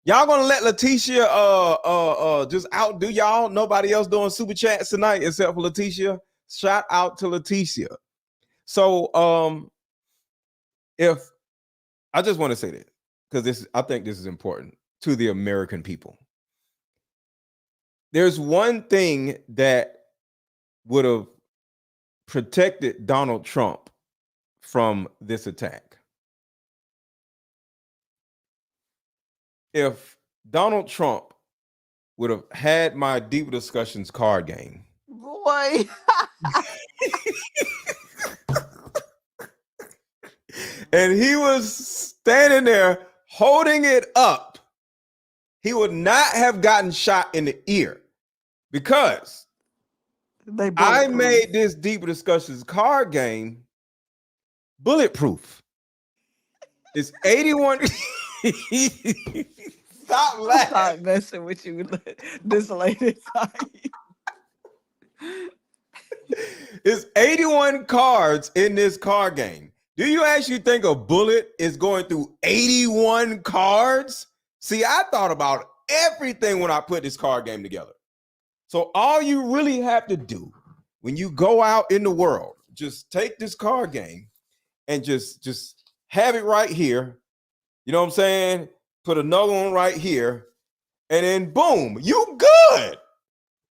Y'all gonna let Letitia just outdo y'all? Nobody else doing super chats tonight except for Letitia. Shout out to Letitia. So if I just want to say this, because I think this is important to the American people. There's one thing that would have protected Donald Trump from this attack? If Donald Trump would have had my Deeper Discussions card game, Boy. and he was standing there holding it up, he would not have gotten shot in the ear, because I made this Deeper Discussions card game bulletproof. It's 81. Stop laughing. Stop messing with you this late at night. It's 81 cards in this card game. Do you actually think a bullet is going through 81 cards? See, I thought about everything when I put this card game together. So all you really have to do when you go out in the world, just take this card game and just have it right here. You know what I'm saying? Put another one right here, and then boom, you good.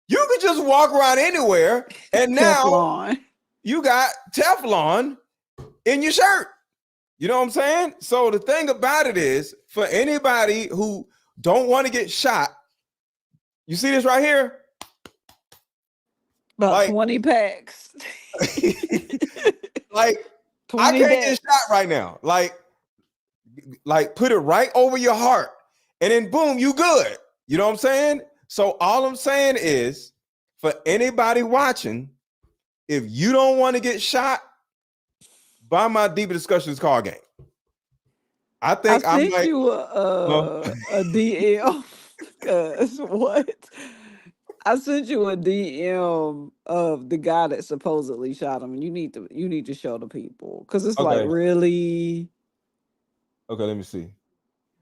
You can just walk around anywhere, and now Teflon. You got Teflon in your shirt. You know what I'm saying? So the thing about it is, for anybody who don't want to get shot, you see this right here? About 20 packs. Like, I can't get shot right now. Like put it right over your heart, and then boom, you good. You know what I'm saying? So all I'm saying is, for anybody watching, if you don't want to get shot, buy my Deeper Discussions card game. I think I sent you a DM. Cause what? I sent you a DM of the guy that supposedly shot him, and you need to show the people, because it's like, really. Okay, let me see.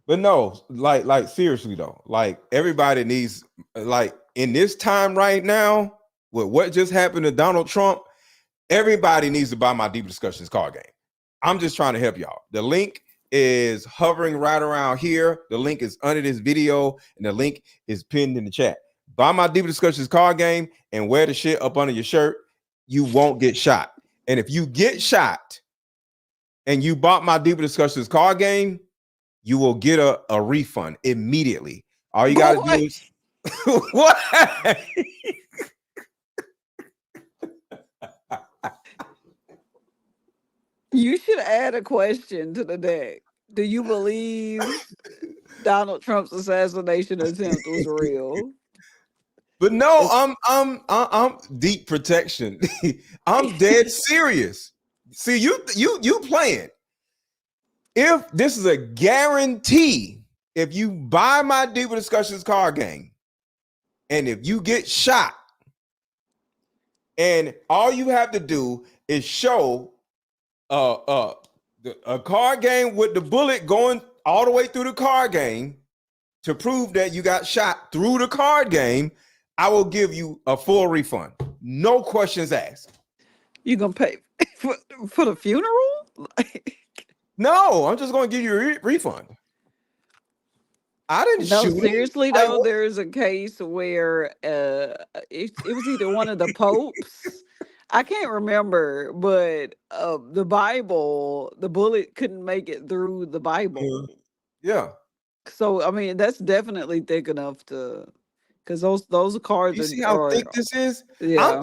But no, like seriously though, like everybody needs, like in this time right now, with what just happened to Donald Trump, everybody needs to buy my Deeper Discussions card game. I'm just trying to help y'all. The link is hovering right around here. The link is under this video, and the link is pinned in the chat. Buy my Deeper Discussions card game and wear the shit up under your shirt. You won't get shot. And if you get shot and you bought my Deeper Discussions card game, you will get a refund immediately. All you gotta do is what? You should add a question to the deck. Do you believe Donald Trump's assassination attempt was real? But no, I'm deep protection. I'm dead serious. See, you playing. If this is a guarantee, if you buy my Deeper Discussions card game, and if you get shot, and all you have to do is show a card game with the bullet going all the way through the card game to prove that you got shot through the card game, I will give you a full refund. No questions asked. You gonna pay for the funeral? No, I'm just gonna give you a refund. I didn't shoot him. Seriously though, there's a case where it was either one of the popes. I can't remember, but the Bible, the bullet couldn't make it through the Bible. Yeah. So I mean, that's definitely thick enough to, because those cards. You see how thick this is? Yeah.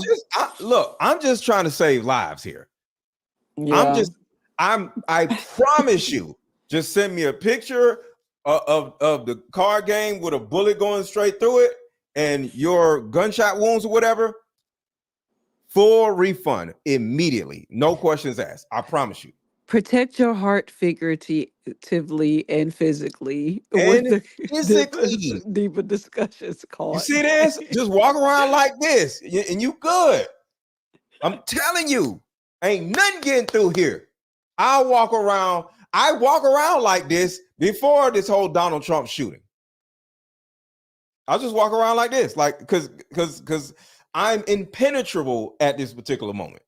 I'm just trying to save lives here. Yeah. I promise you, just send me a picture of the card game with a bullet going straight through it and your gunshot wounds or whatever. Full refund immediately. No questions asked. I promise you. Protect your heart figuratively and physically. And with physically. the Deeper Discussions card. You see this? Just walk around like this and you good. I'm telling you, ain't nothing getting through here. I walk around like this before this whole Donald Trump shooting. I just walk around like this, like because I'm impenetrable at this particular moment.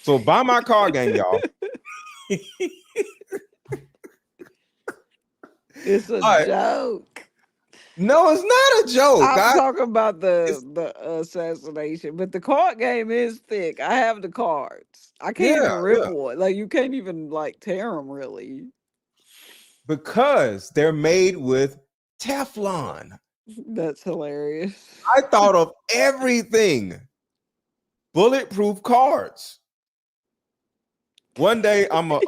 So buy my card game, y'all. It's a joke. No, it's not a joke. I'm talking about the assassination, but the card game is thick. I have the cards. I can't even rip one. Like you can't even like tear them really. Because they're made with Teflon. That's hilarious. I thought of everything. Bulletproof cards. One day I'm gonna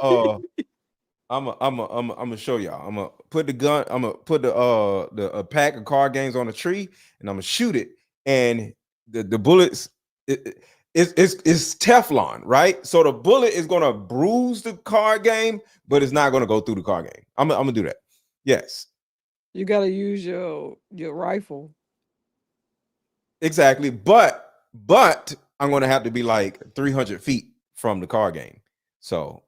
show y'all. I'm gonna put the gun. I'm gonna put a pack of card games on a tree, and I'm gonna shoot it. And the bullets, it's Teflon, right? So the bullet is gonna bruise the card game, but it's not gonna go through the card game. I'm gonna do that. Yes, you gotta use your rifle. exactly. But I'm gonna have to be like 300 feet from the card game. So.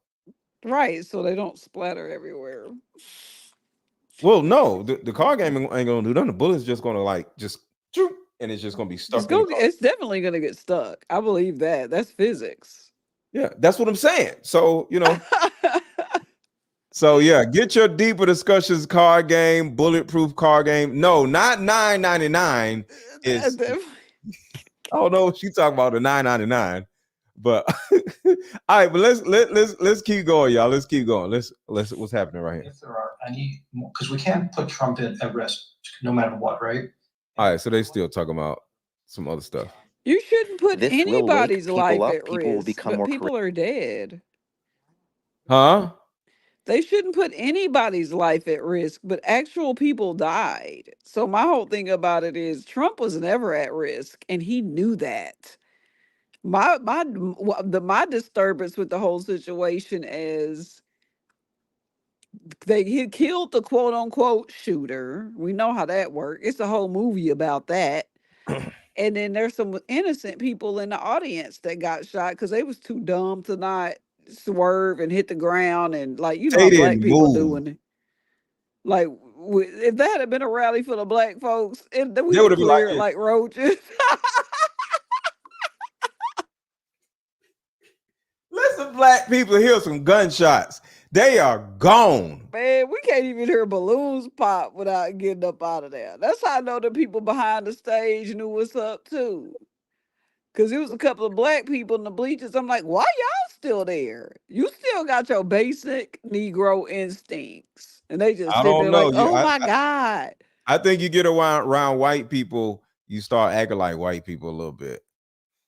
Right, so they don't splatter everywhere. Well, no, the card game ain't gonna do nothing. The bullet's just gonna like and it's just gonna be stuck. It's definitely gonna get stuck. I believe that. That's physics. Yeah, that's what I'm saying. So so yeah, get your deeper discussions card game, bulletproof card game. No, not $9.99. Is I don't know what she's talking about, the $9.99. But all right, but let's keep going, y'all. Let's keep going. Let's what's happening right here. If there are any, because we can't put Trump at risk, no matter what, right? All right, so they still talking about some other stuff. You shouldn't put This anybody's will wake life people up. at People will risk, become but more people are dead. Huh? They shouldn't put anybody's life at risk, but actual people died. So my whole thing about it is Trump was never at risk, and he knew that. My disturbance with the whole situation is he killed the quote unquote shooter. We know how that worked. It's a whole movie about that. And then there's some innocent people in the audience that got shot because they was too dumb to not swerve and hit the ground, and like you know how black people doing it. Like if that had been a rally for the black folks, we would have cleared like roaches. Listen, black people hear some gunshots. They are gone. Man, we can't even hear balloons pop without getting up out of there. That's how I know the people behind the stage knew what's up too. Cause it was a couple of black people in the bleachers. I'm like, why y'all still there? You still got your basic Negro instincts. And they just sit there like, oh my God. I think you get around white people, you start acting like white people a little bit.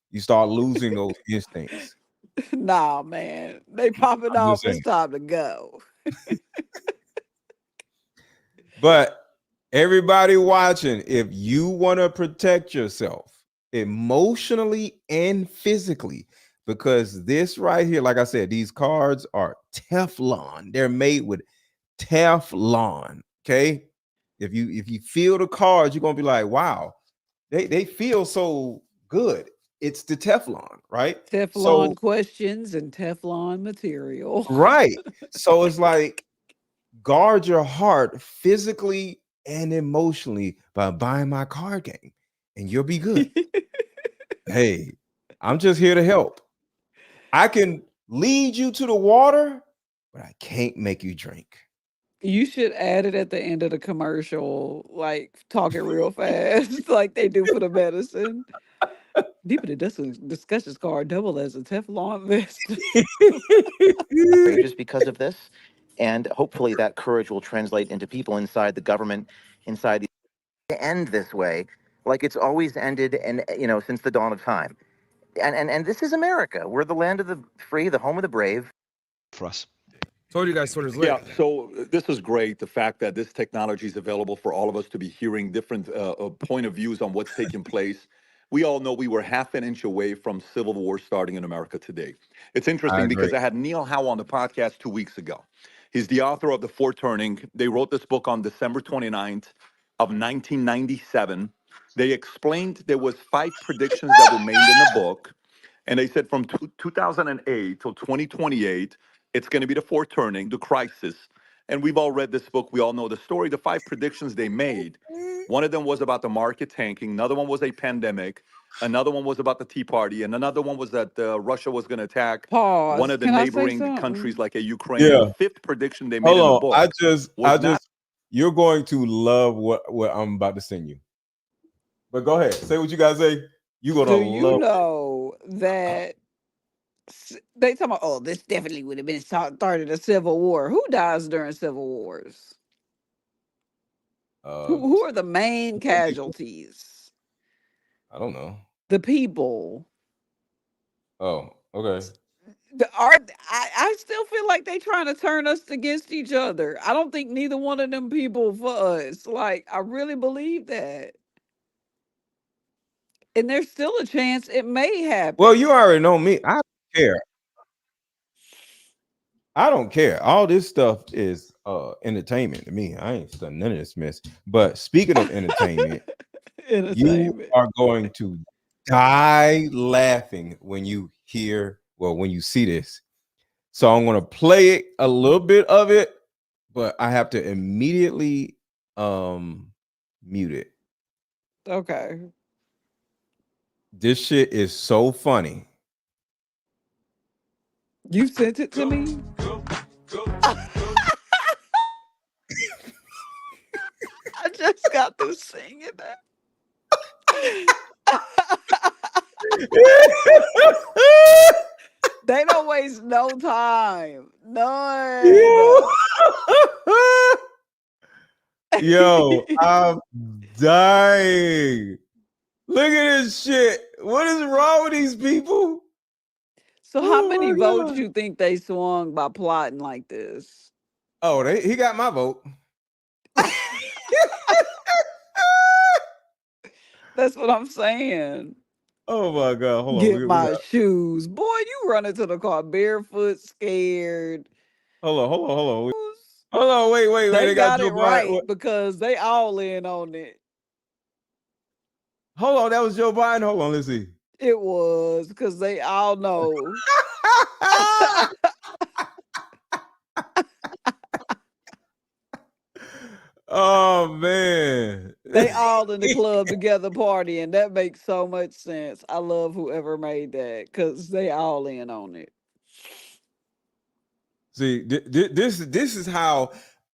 You start losing those instincts. Nah, man. They popping off. It's time to go. But everybody watching, if you want to protect yourself emotionally and physically, because this right here, like I said, these cards are Teflon. They're made with Teflon. Okay. If you feel the cards, you're gonna be like, wow, they feel so good. It's the Teflon, right? Teflon questions and Teflon material. Right. So it's like, guard your heart physically and emotionally by buying my card game, and you'll be good. Hey, I'm just here to help. I can lead you to the water, but I can't make you drink. You should add it at the end of the commercial, like talking real fast, like they do for the medicine. Deeper discussions card double as a Teflon vest. Just because of this, and hopefully that courage will translate into people inside the government, inside the end this way, like it's always ended, and since the dawn of time. And this is America. We're the land of the free, the home of the brave. For us. Told you guys Twitter's lit. Yeah, so this is great. The fact that this technology is available for all of us to be hearing different point of views on what's taking place. We all know we were half an inch away from civil war starting in America today. It's interesting because I had Neil Howe on the podcast 2 weeks ago. He's the author of The Foreturning. They wrote this book on December 29th of 1997. They explained there was 5 predictions that were made in the book. And they said from 2008 till 2028, it's going to be the foreturning, the crisis. And we've all read this book. We all know the story. The 5 predictions they made. One of them was about the market tanking. Another one was a pandemic. Another one was about the Tea Party. And another one was that Russia was going to attack one of the neighboring countries like a Ukraine. Yeah. The 5th prediction they made in the book You're going to love what I'm about to send you. But go ahead, say what you guys say. You're gonna Do you love know that they talking about? Oh, this definitely would have been started a civil war. Who dies during civil wars? Who are the main casualties? I don't know. The people. Oh, okay. I still feel like they trying to turn us against each other. I don't think neither one of them people for us. Like, I really believe that. And there's still a chance it may happen. Well, you already know me. I don't care. I don't care. All this stuff is entertainment to me. I ain't studying none of this mess. But speaking of entertainment, you are going to die laughing when you when you see this. So I'm going to play it, a little bit of it, but I have to immediately mute it. Okay. This shit is so funny. You sent it to me? I just got through singing that. They don't waste no time. None. Yo, I'm dying. Look at this shit. What is wrong with these people? So how many votes you think they swung by plotting like this? Oh, he got my vote. That's what I'm saying. Oh my God. Hold on. Get my shoes. Boy, you run into the car barefoot, scared. Hold on. Hold on. Wait. They They got got Joe it Biden. right because they all in on it. Hold on. That was Joe Biden. Hold on. Let's see. It was because they all know. Oh man. They all in the club together partying. That makes so much sense. I love whoever made that because they all in on it. See, this is how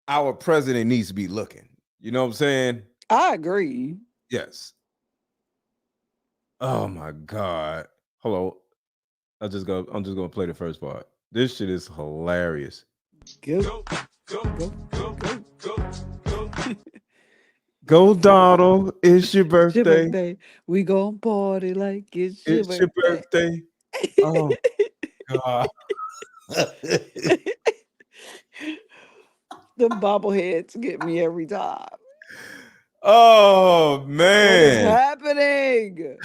our president needs to be looking. You know what I'm saying? I agree. Yes. Oh my God. Hold on. I'm just gonna play the first part. This shit is hilarious. Go. Go, Donald. It's your It's your birthday. birthday. We gon' party like it's your It's your birthday. birthday. Oh God. Them bobbleheads get me every time. Oh What is man. happening?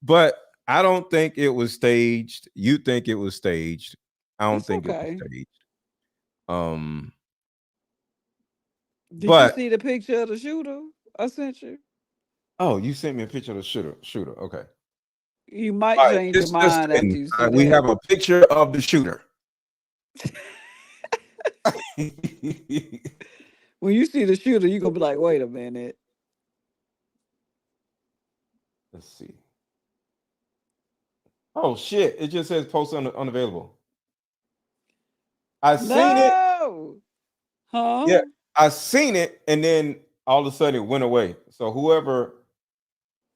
But I don't think it was staged. You think it was staged. I don't It's think it okay. was staged. Did you But see the picture of the shooter I sent you? oh, you sent me a picture of the shooter. Okay. You might All right, change your mind after you see we that. have a picture of the shooter. When you see the shooter, you're gonna be like, wait a minute. Let's see. Oh shit! It just says post unavailable. I seen it. Huh? Yeah, I seen it, and then all of a sudden it went away. So whoever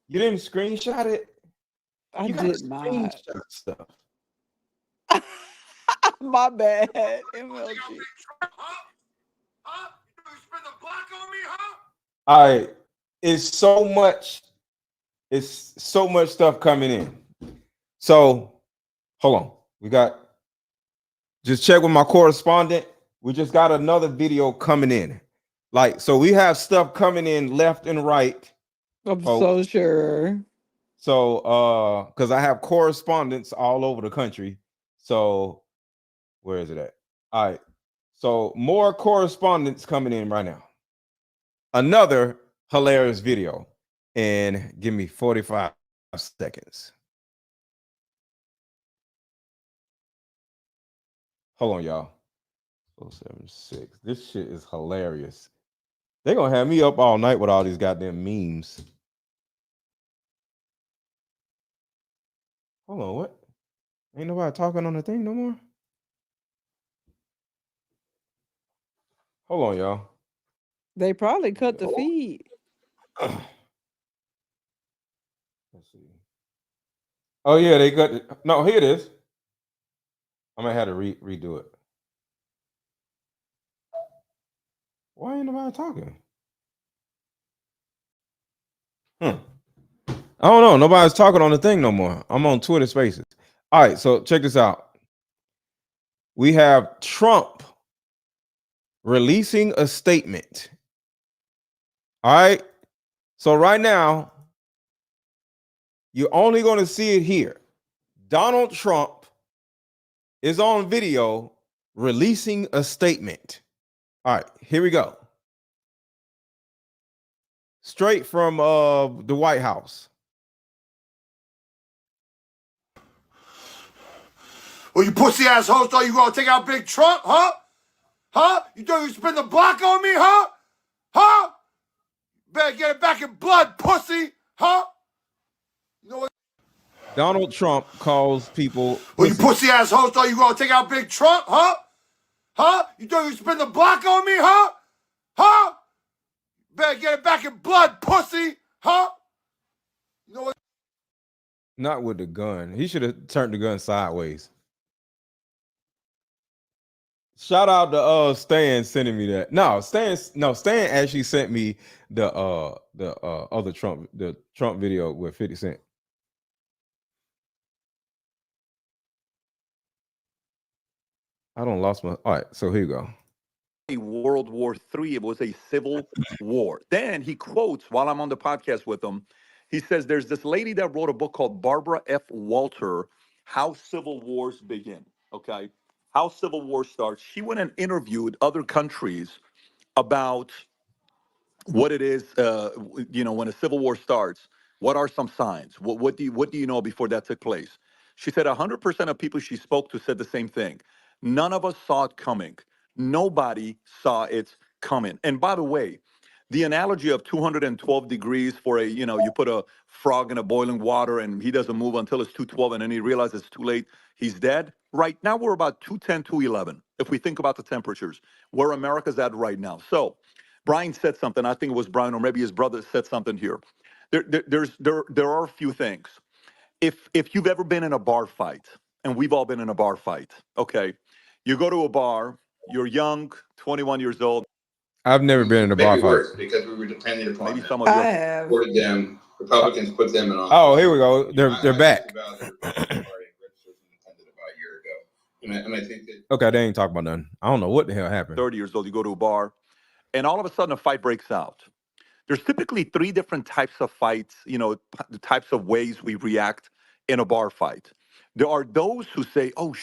you didn't screenshot it, I you gotta did not. screenshot stuff. My bad, MLG. All right, it's so much stuff coming in. So hold on, we got just check with my correspondent. We just got another video coming in. Like, so we have stuff coming in left and right. I'm folks. so sure. So because I have correspondents all over the country. So where is it at? All right. So more correspondence coming in right now. Another hilarious video. And give me 45 seconds. Hold on, y'all. 476. This shit is hilarious. They're gonna have me up all night with all these goddamn memes. Hold on, what? Ain't nobody talking on the thing no more? Hold on, y'all. They probably cut the feed. Let's see. Oh yeah, they got it. No, here it is. I might have to redo it. Why ain't nobody talking? I don't know. Nobody's talking on the thing no more. I'm on Twitter Spaces. All right, so check this out. We have Trump releasing a statement. All right. So right now, you're only going to see it here. Donald Trump is on video releasing a statement. All right, here we go. Straight from the White House. Well, you pussy ass host, are you gonna take out Big Trump, huh? Huh? You think you spin the block on me, huh? Huh? Better get it back in blood, pussy, huh? You know what? Donald Trump calls people. Well, you pussy ass host, are you gonna take out Big Trump, huh? Huh? You think you spin the block on me, huh? Huh? Better get it back in blood, pussy, huh? You know what? Not with the gun. He should have turned the gun sideways. Shout out to Stan sending me that. Stan actually sent me the other Trump video with 50 Cent. I don't lost my. All right, so here you go. World War III. It was a civil war. Then he quotes, while I'm on the podcast with him, he says there's this lady that wrote a book called Barbara F. Walter, How Civil Wars Begin. Okay. How Civil War Starts. She went and interviewed other countries about what it is, when a civil war starts. What are some signs? What do you know before that took place? She said 100% of people she spoke to said the same thing. None of us saw it coming. Nobody saw it coming. And by the way, the analogy of 212 degrees for you put a frog in a boiling water and he doesn't move until it's 212 and then he realizes it's too late, he's dead. Right now we're about 210, 211. If we think about the temperatures, where America's at right now. So Brian said something. I think it was Brian, or maybe his brother said something here. There are a few things. If you've ever been in a bar fight, and we've all been in a bar fight, okay, you go to a bar, you're young, 21 years old. I've never been in a bar fight. Because we were dependent upon Maybe them. some of you I have. Supported them. Republicans put them in office. Oh, here we go. They're back. And I think that Okay, they ain't talking about nothing. I don't know what the hell happened. 30 years old, you go to a bar, and all of a sudden a fight breaks out. There's typically three different types of fights, the types of ways we react in a bar fight. There are those who say, oh,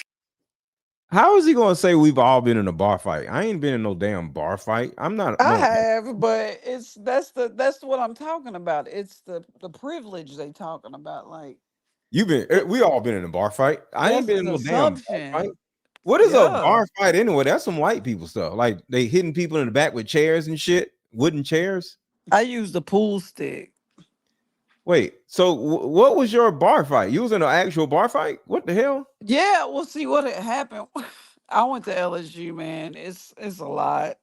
How is he going to say we've all been in a bar fight? I ain't been in no damn bar fight. I'm not. I have, but that's what I'm talking about. It's the privilege they talking about. Like You've been. We all been in a bar fight. I ain't that's been in an no damn bar assumption. fight. What is a Yeah. bar fight anyway? That's some white people stuff. Like they hitting people in the back with chairs and shit, wooden chairs. I use the pool stick. Wait, so what was your bar fight? You was in an actual bar fight? What the hell? Yeah, well, see what had happened. I went to LSU, man. It's a lot.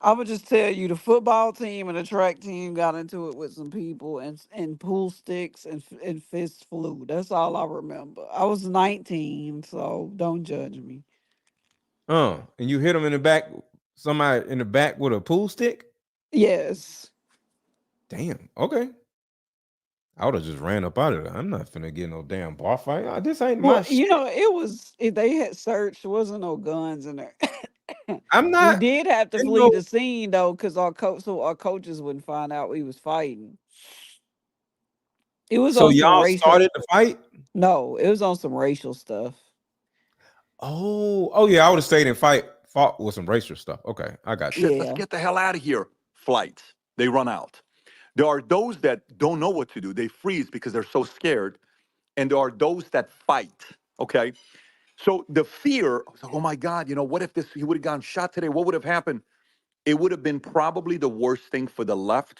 I would just tell you, the football team and the track team got into it with some people, and pool sticks and fist flew. That's all I remember. I was 19, so don't judge me. And you hit them in the back, somebody in the back with a pool stick? Yes. Damn. Okay. I would have just ran up out of there. I'm not finna get no damn bar fight. This ain't my Well, shit. it was if they had searched, there wasn't no guns in there. I'm We not. did have to you flee know- the scene though, because our coaches wouldn't find out we was fighting. It was So on some y'all racial. started the fight? No, it was on some racial stuff. Oh yeah, I would have stayed and fought with some racial stuff. Okay, I got you. shit, let's get the hell out of here. Flights, they run out. There are those that don't know what to do. They freeze because they're so scared. And there are those that fight, okay? So the fear, oh my God, what if he would have gotten shot today? What would have happened? It would have been probably the worst thing for the left.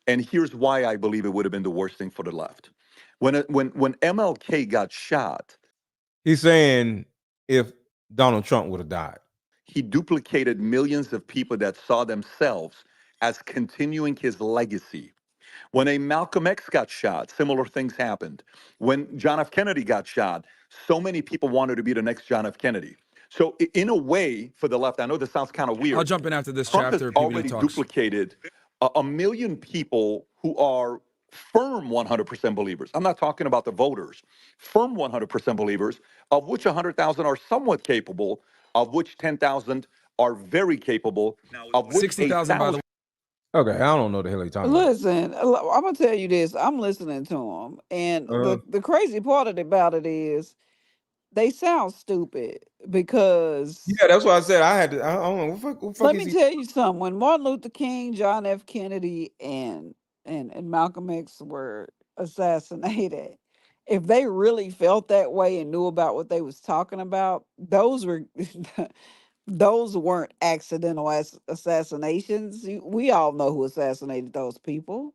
And here's why I believe it would have been the worst thing for the left. When MLK got shot, He's saying if Donald Trump would have died. he duplicated millions of people that saw themselves as continuing his legacy. When a Malcolm X got shot, similar things happened. When John F. Kennedy got shot, so many people wanted to be the next John F. Kennedy. So in a way, for the left, I know this sounds kind of weird. I'll jump in after this Trump chapter. has PBD already talks. duplicated a million people who are firm 100% believers. I'm not talking about the voters. Firm 100% believers, of which 100,000 are somewhat capable, of which 10,000 are very capable, of which 60,000 by the way. Okay, I don't know the hell he's talking Listen, I'm gonna tell you this. I'm listening to them, and about. the crazy part about it is they sound stupid because Yeah, that's why I said I had to. I don't know what fuck let is me he? tell you something. When Martin Luther King, John F. Kennedy, and Malcolm X were assassinated, if they really felt that way and knew about what they was talking about, those were those weren't accidental assassinations. We all know who assassinated those people.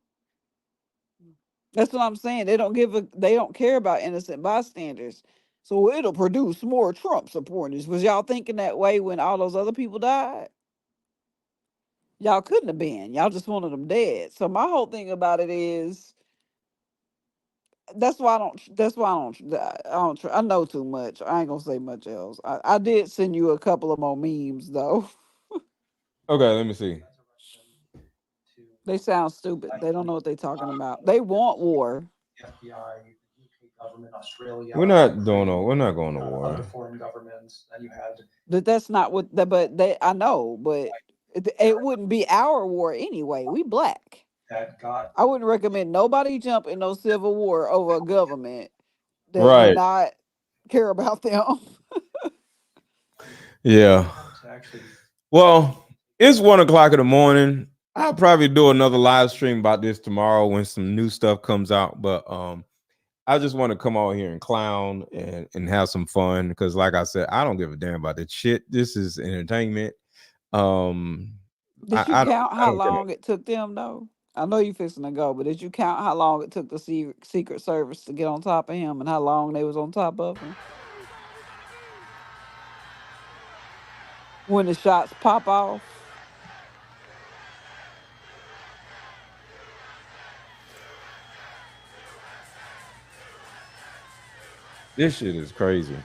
That's what I'm saying. They don't care about innocent bystanders. So it'll produce more Trump supporters. Was y'all thinking that way when all those other people died? Y'all couldn't have been. Y'all just wanted them dead. So my whole thing about it is that's why I don't I know too much. I ain't gonna say much else. I did send you a couple of more memes though. Okay, let me see. They sound stupid. They don't know what they're talking about. They want war. FBI, UK government, Australia. We're not doing no. We're not going to Other war. foreign governments. Then you had That's not what. But they, I know, but it wouldn't be our war anyway. We black. that got I wouldn't recommend nobody jump in no civil war over a government that do Right. not care about them. Yeah. Well, it's 1 o'clock in the morning. I'll probably do another live stream about this tomorrow when some new stuff comes out. But I just want to come out here and clown and have some fun because, like I said, I don't give a damn about that shit. This is entertainment. Did you count how long it took them though? I know you fixing to go, but did you count how long it took the Secret Service to get on top of him and how long they was on top of him? When the shots pop off? This shit is crazy.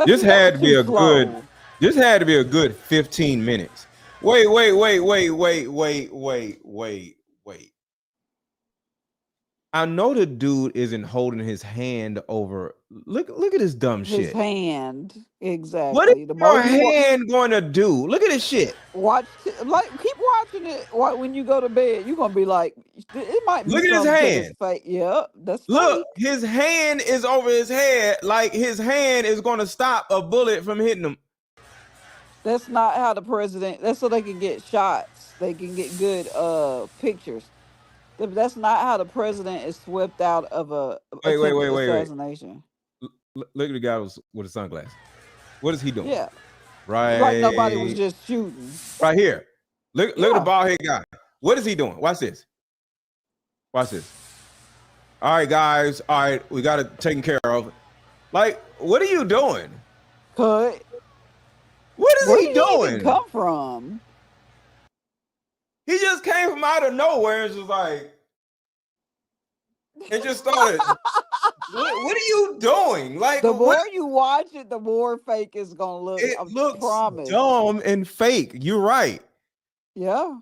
This had to be a good. slow. This had to be a good 15 minutes. Wait. I know the dude isn't holding his hand over. Look at this dumb His shit. hand, exactly. What is The more your hand going to do? Look at this shit. keep watching it. When you go to bed, you're gonna be like, it might be Look at his something to this hand. fake. Yep, that's Look, fake. his hand is over his head, like his hand is going to stop a bullet from hitting him. That's not how the president. That's so they can get shots. They can get good pictures. That's not how the president is swept out of a attempted assassination. Look at the guy with a sunglass. What is he doing? Yeah, Right. like nobody was just shooting. Right here. Look at the bald head guy. What is he doing? Watch this. Watch this. All right, guys. All right, we got it taken care of. Like, what are you doing? Cut. What is Where he did doing? he even come from? He just came from out of nowhere and just like, and just started. What are you doing? Like, the more you watch it, the more fake it's gonna look. It looks promise. dumb and fake. You're right. Yeah.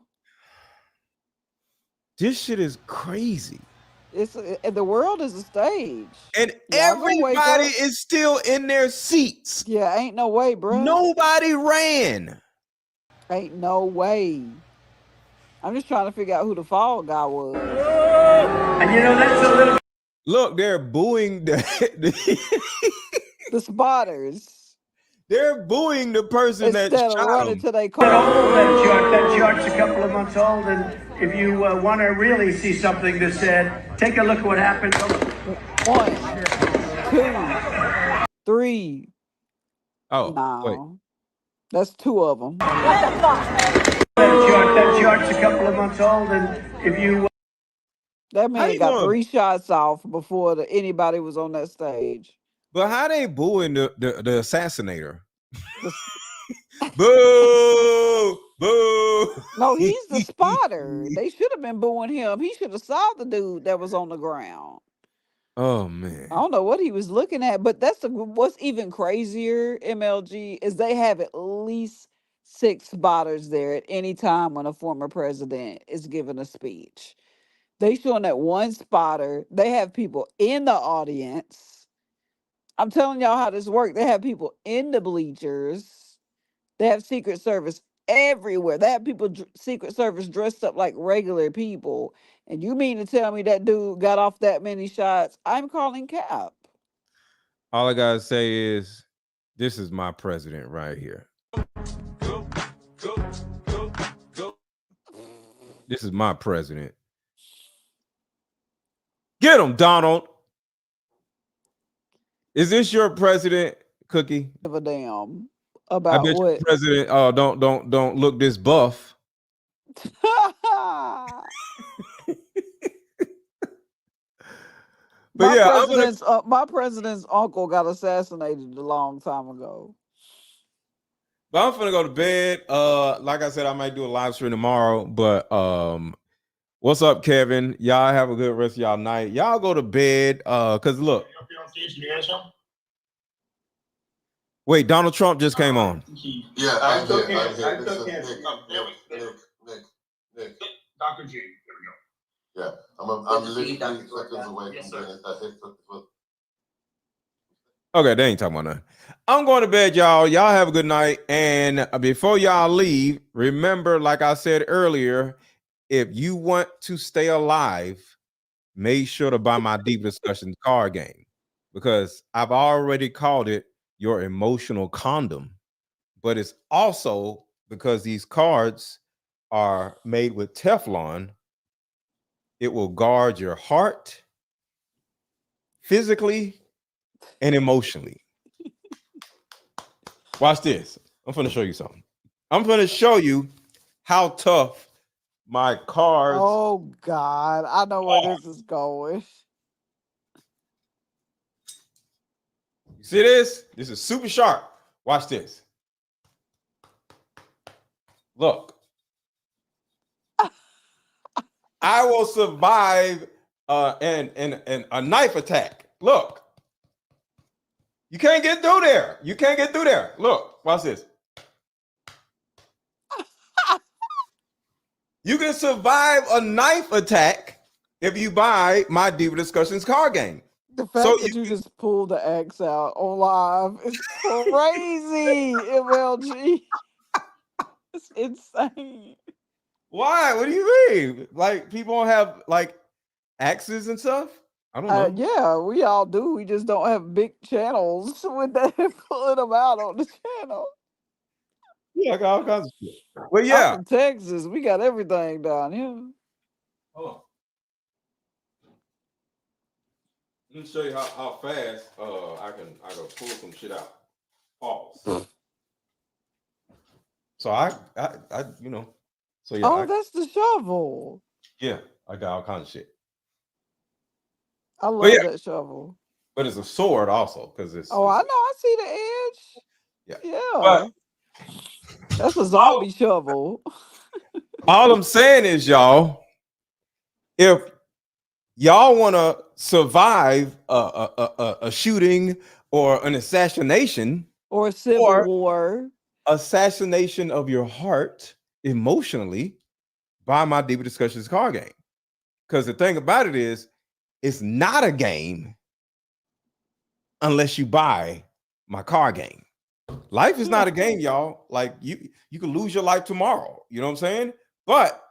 This shit is crazy. The world is a stage, and Y'all everybody is still in their seats. Yeah, ain't no way, bro. Nobody ran. Ain't no way. I'm just trying to figure out who the fall guy was. And you know that's a little. Look, they're booing the spotters. They're booing the person that Instead of shot running him. to their car. That chart's a couple of months old, and if you want to really see something that's said, take a look at what happened. 1, 2, 3. Oh, no. wait. That's 2 of them. That chart's a couple of months old, and if you that man got 3 shots off before anybody was on that stage. But how they booing the assassinator? Boo! Boo. No, he's the spotter. They should have been booing him. He should have saw the dude that was on the ground. Oh I man. don't know what he was looking at, but what's even crazier, MLG, is they have at least 6 spotters there at any time when a former president is giving a speech. They showing that one spotter. They have people in the audience. I'm telling y'all how this works. They have people in the bleachers. They have Secret Service everywhere. They have people, Secret Service dressed up like regular people. And you mean to tell me that dude got off that many shots? I'm calling cap. All I gotta say is, this is my president right here. This is my president. Get him, Donald. Is this your president, Cookie? Give a damn I about bet your what? president don't look this buff. But yeah, my president's uncle got assassinated a long time ago. But I'm gonna go to bed. Like I said, I might do a live stream tomorrow. But what's up, Kevin? Y'all have a good rest of y'all night. Y'all go to bed. Cause look. Wait, Donald Trump just came on. Yeah, I'm here. Nick. Dr. G. Here we go. Yeah, I'm literally seconds away from getting that hit with. Okay, they ain't talking about nothing. I'm going to bed, y'all. Y'all have a good night. And before y'all leave, remember, like I said earlier, if you want to stay alive, make sure to buy my Deep Discussions card game, because I've already called it your emotional condom. But it's also because these cards are made with Teflon. It will guard your heart physically and emotionally. Watch this. I'm going to show you something. I'm going to show you how tough my cards. Oh God, I know where this is going. You see this? This is super sharp. Watch this. Look. I will survive and a knife attack. Look. You can't get through there. You can't get through there. Look, watch this. You can survive a knife attack if you buy my Diva Discussions card game. The fact that you just pulled the X out on live is crazy, MLG. It's insane. Why? What do you mean? Like, people don't have like axes and stuff? I don't know. Yeah, we all do. We just don't have big channels with that pulling them out on the channel. Yeah, I got all kinds of shit. Well, yeah. I'm from Texas. We got everything down here. Hold on. Let me show you how fast I can pull some shit out. Pause. So I you know. So yeah. Oh, that's the shovel. Yeah, I got all kinds of shit. I love that shovel. But it's a sword also, because it's. Oh, I know. I see the edge. Yeah. Yeah. But that's a zombie shovel. All I'm saying is, y'all, if y'all want to survive a shooting or an assassination or a civil war, assassination of your heart emotionally, buy my Diva Discussions card game. Because the thing about it is, it's not a game unless you buy my card game. Life is not a game, y'all. Like you can lose your life tomorrow. You know what I'm saying? But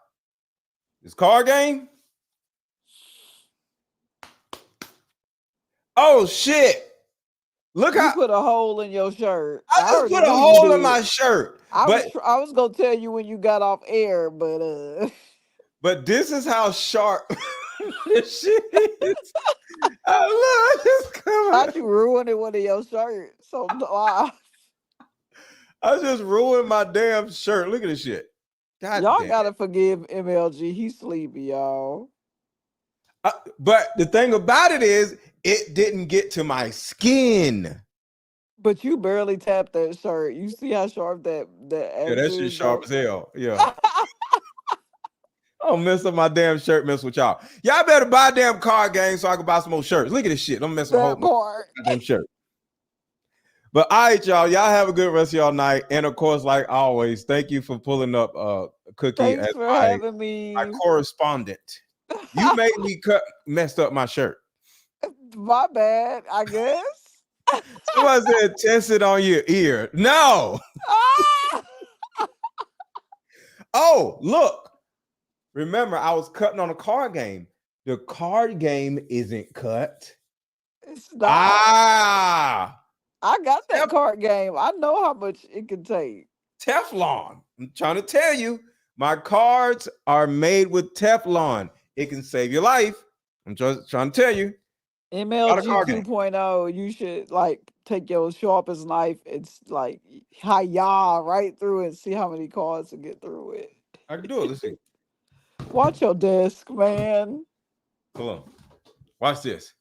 this card game. Oh shit. Look you how put a hole in your shirt. I just put a hole in my shirt. I was gonna tell you when you got off air, but but this is how sharp this shit is. I love this coming. How'd you ruin one of your shirts? So I just ruined my damn shirt. Look at this shit. God y'all damn. Gotta forgive MLG. He's sleepy, y'all. But the thing about it is, it didn't get to my skin. But you barely tapped that shirt. You see how sharp that Yeah, that shit edges sharp go? as hell. Yeah. I don't mess up my damn shirt, mess with y'all. Y'all better buy a damn card game so I can buy some more shirts. Look at this shit. I'm messing with That my part. damn shirt. But all right, y'all. Y'all have a good rest of y'all night. And of course, like always, thank you for pulling up Cookie Thanks as for my having me. correspondent. You made me messed up my shirt. My bad, I guess. Somebody said test it on your ear. No. Ah! Oh, look. Remember, I was cutting on a card game. The card game isn't cut. It's not. Ah. I got that card game. I know how much it can take. Teflon. I'm trying to tell you, my cards are made with Teflon. It can save your life. I'm just trying to tell you. MLG 2.0, you should like take your sharpest knife and like hi-ya right through and see how many cards to get through it. I can do it. Let's see. Watch your desk, man. Hold on. Watch this.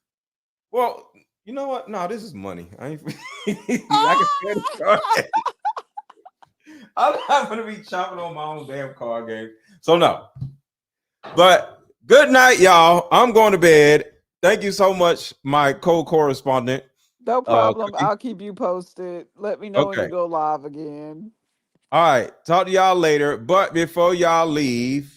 Well, you know what? No, this is money. I ain't I can spend the card game. I'm not gonna be chopping on my own damn card game. So no. But good night, y'all. I'm going to bed. Thank you so much, my co-correspondent. No problem. I'll keep you posted. Let me know when Okay. you go live again. All right. Talk to y'all later. But before y'all leave,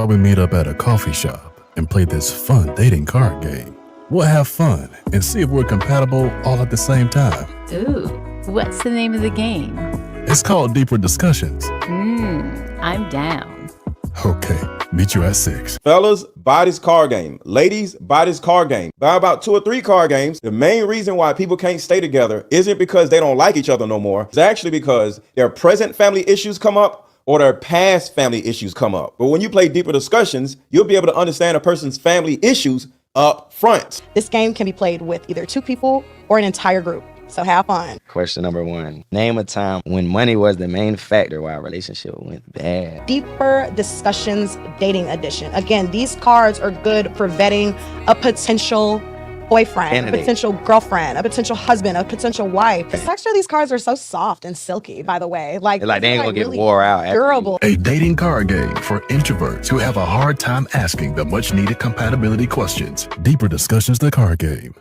we meet up at a coffee shop and play this fun dating card game. We'll have fun and see if we're compatible all at the same time. Ooh, what's the name of the game? It's called Deeper Discussions. I'm down. Okay, meet you at 6. fellas, buy this card game. Ladies, buy this card game. Buy about 2 or 3 card games. The main reason why people can't stay together isn't because they don't like each other no more. It's actually because their present family issues come up or their past family issues come up. But when you play Deeper Discussions, you'll be able to understand a person's family issues up front. This game can be played with either 2 people or an entire group. So have fun. Question number 1. Name a time when money was the main factor why a relationship went bad. Deeper Discussions Dating Edition. Again, these cards are good for vetting a potential boyfriend, Candidate. a potential girlfriend, a potential husband, a potential wife. Actually, these cards are so soft and silky, by the way. Like They ain't gonna get really wore out. durable. A dating card game for introverts who have a hard time asking the much needed compatibility questions. Deeper Discussions, the card game.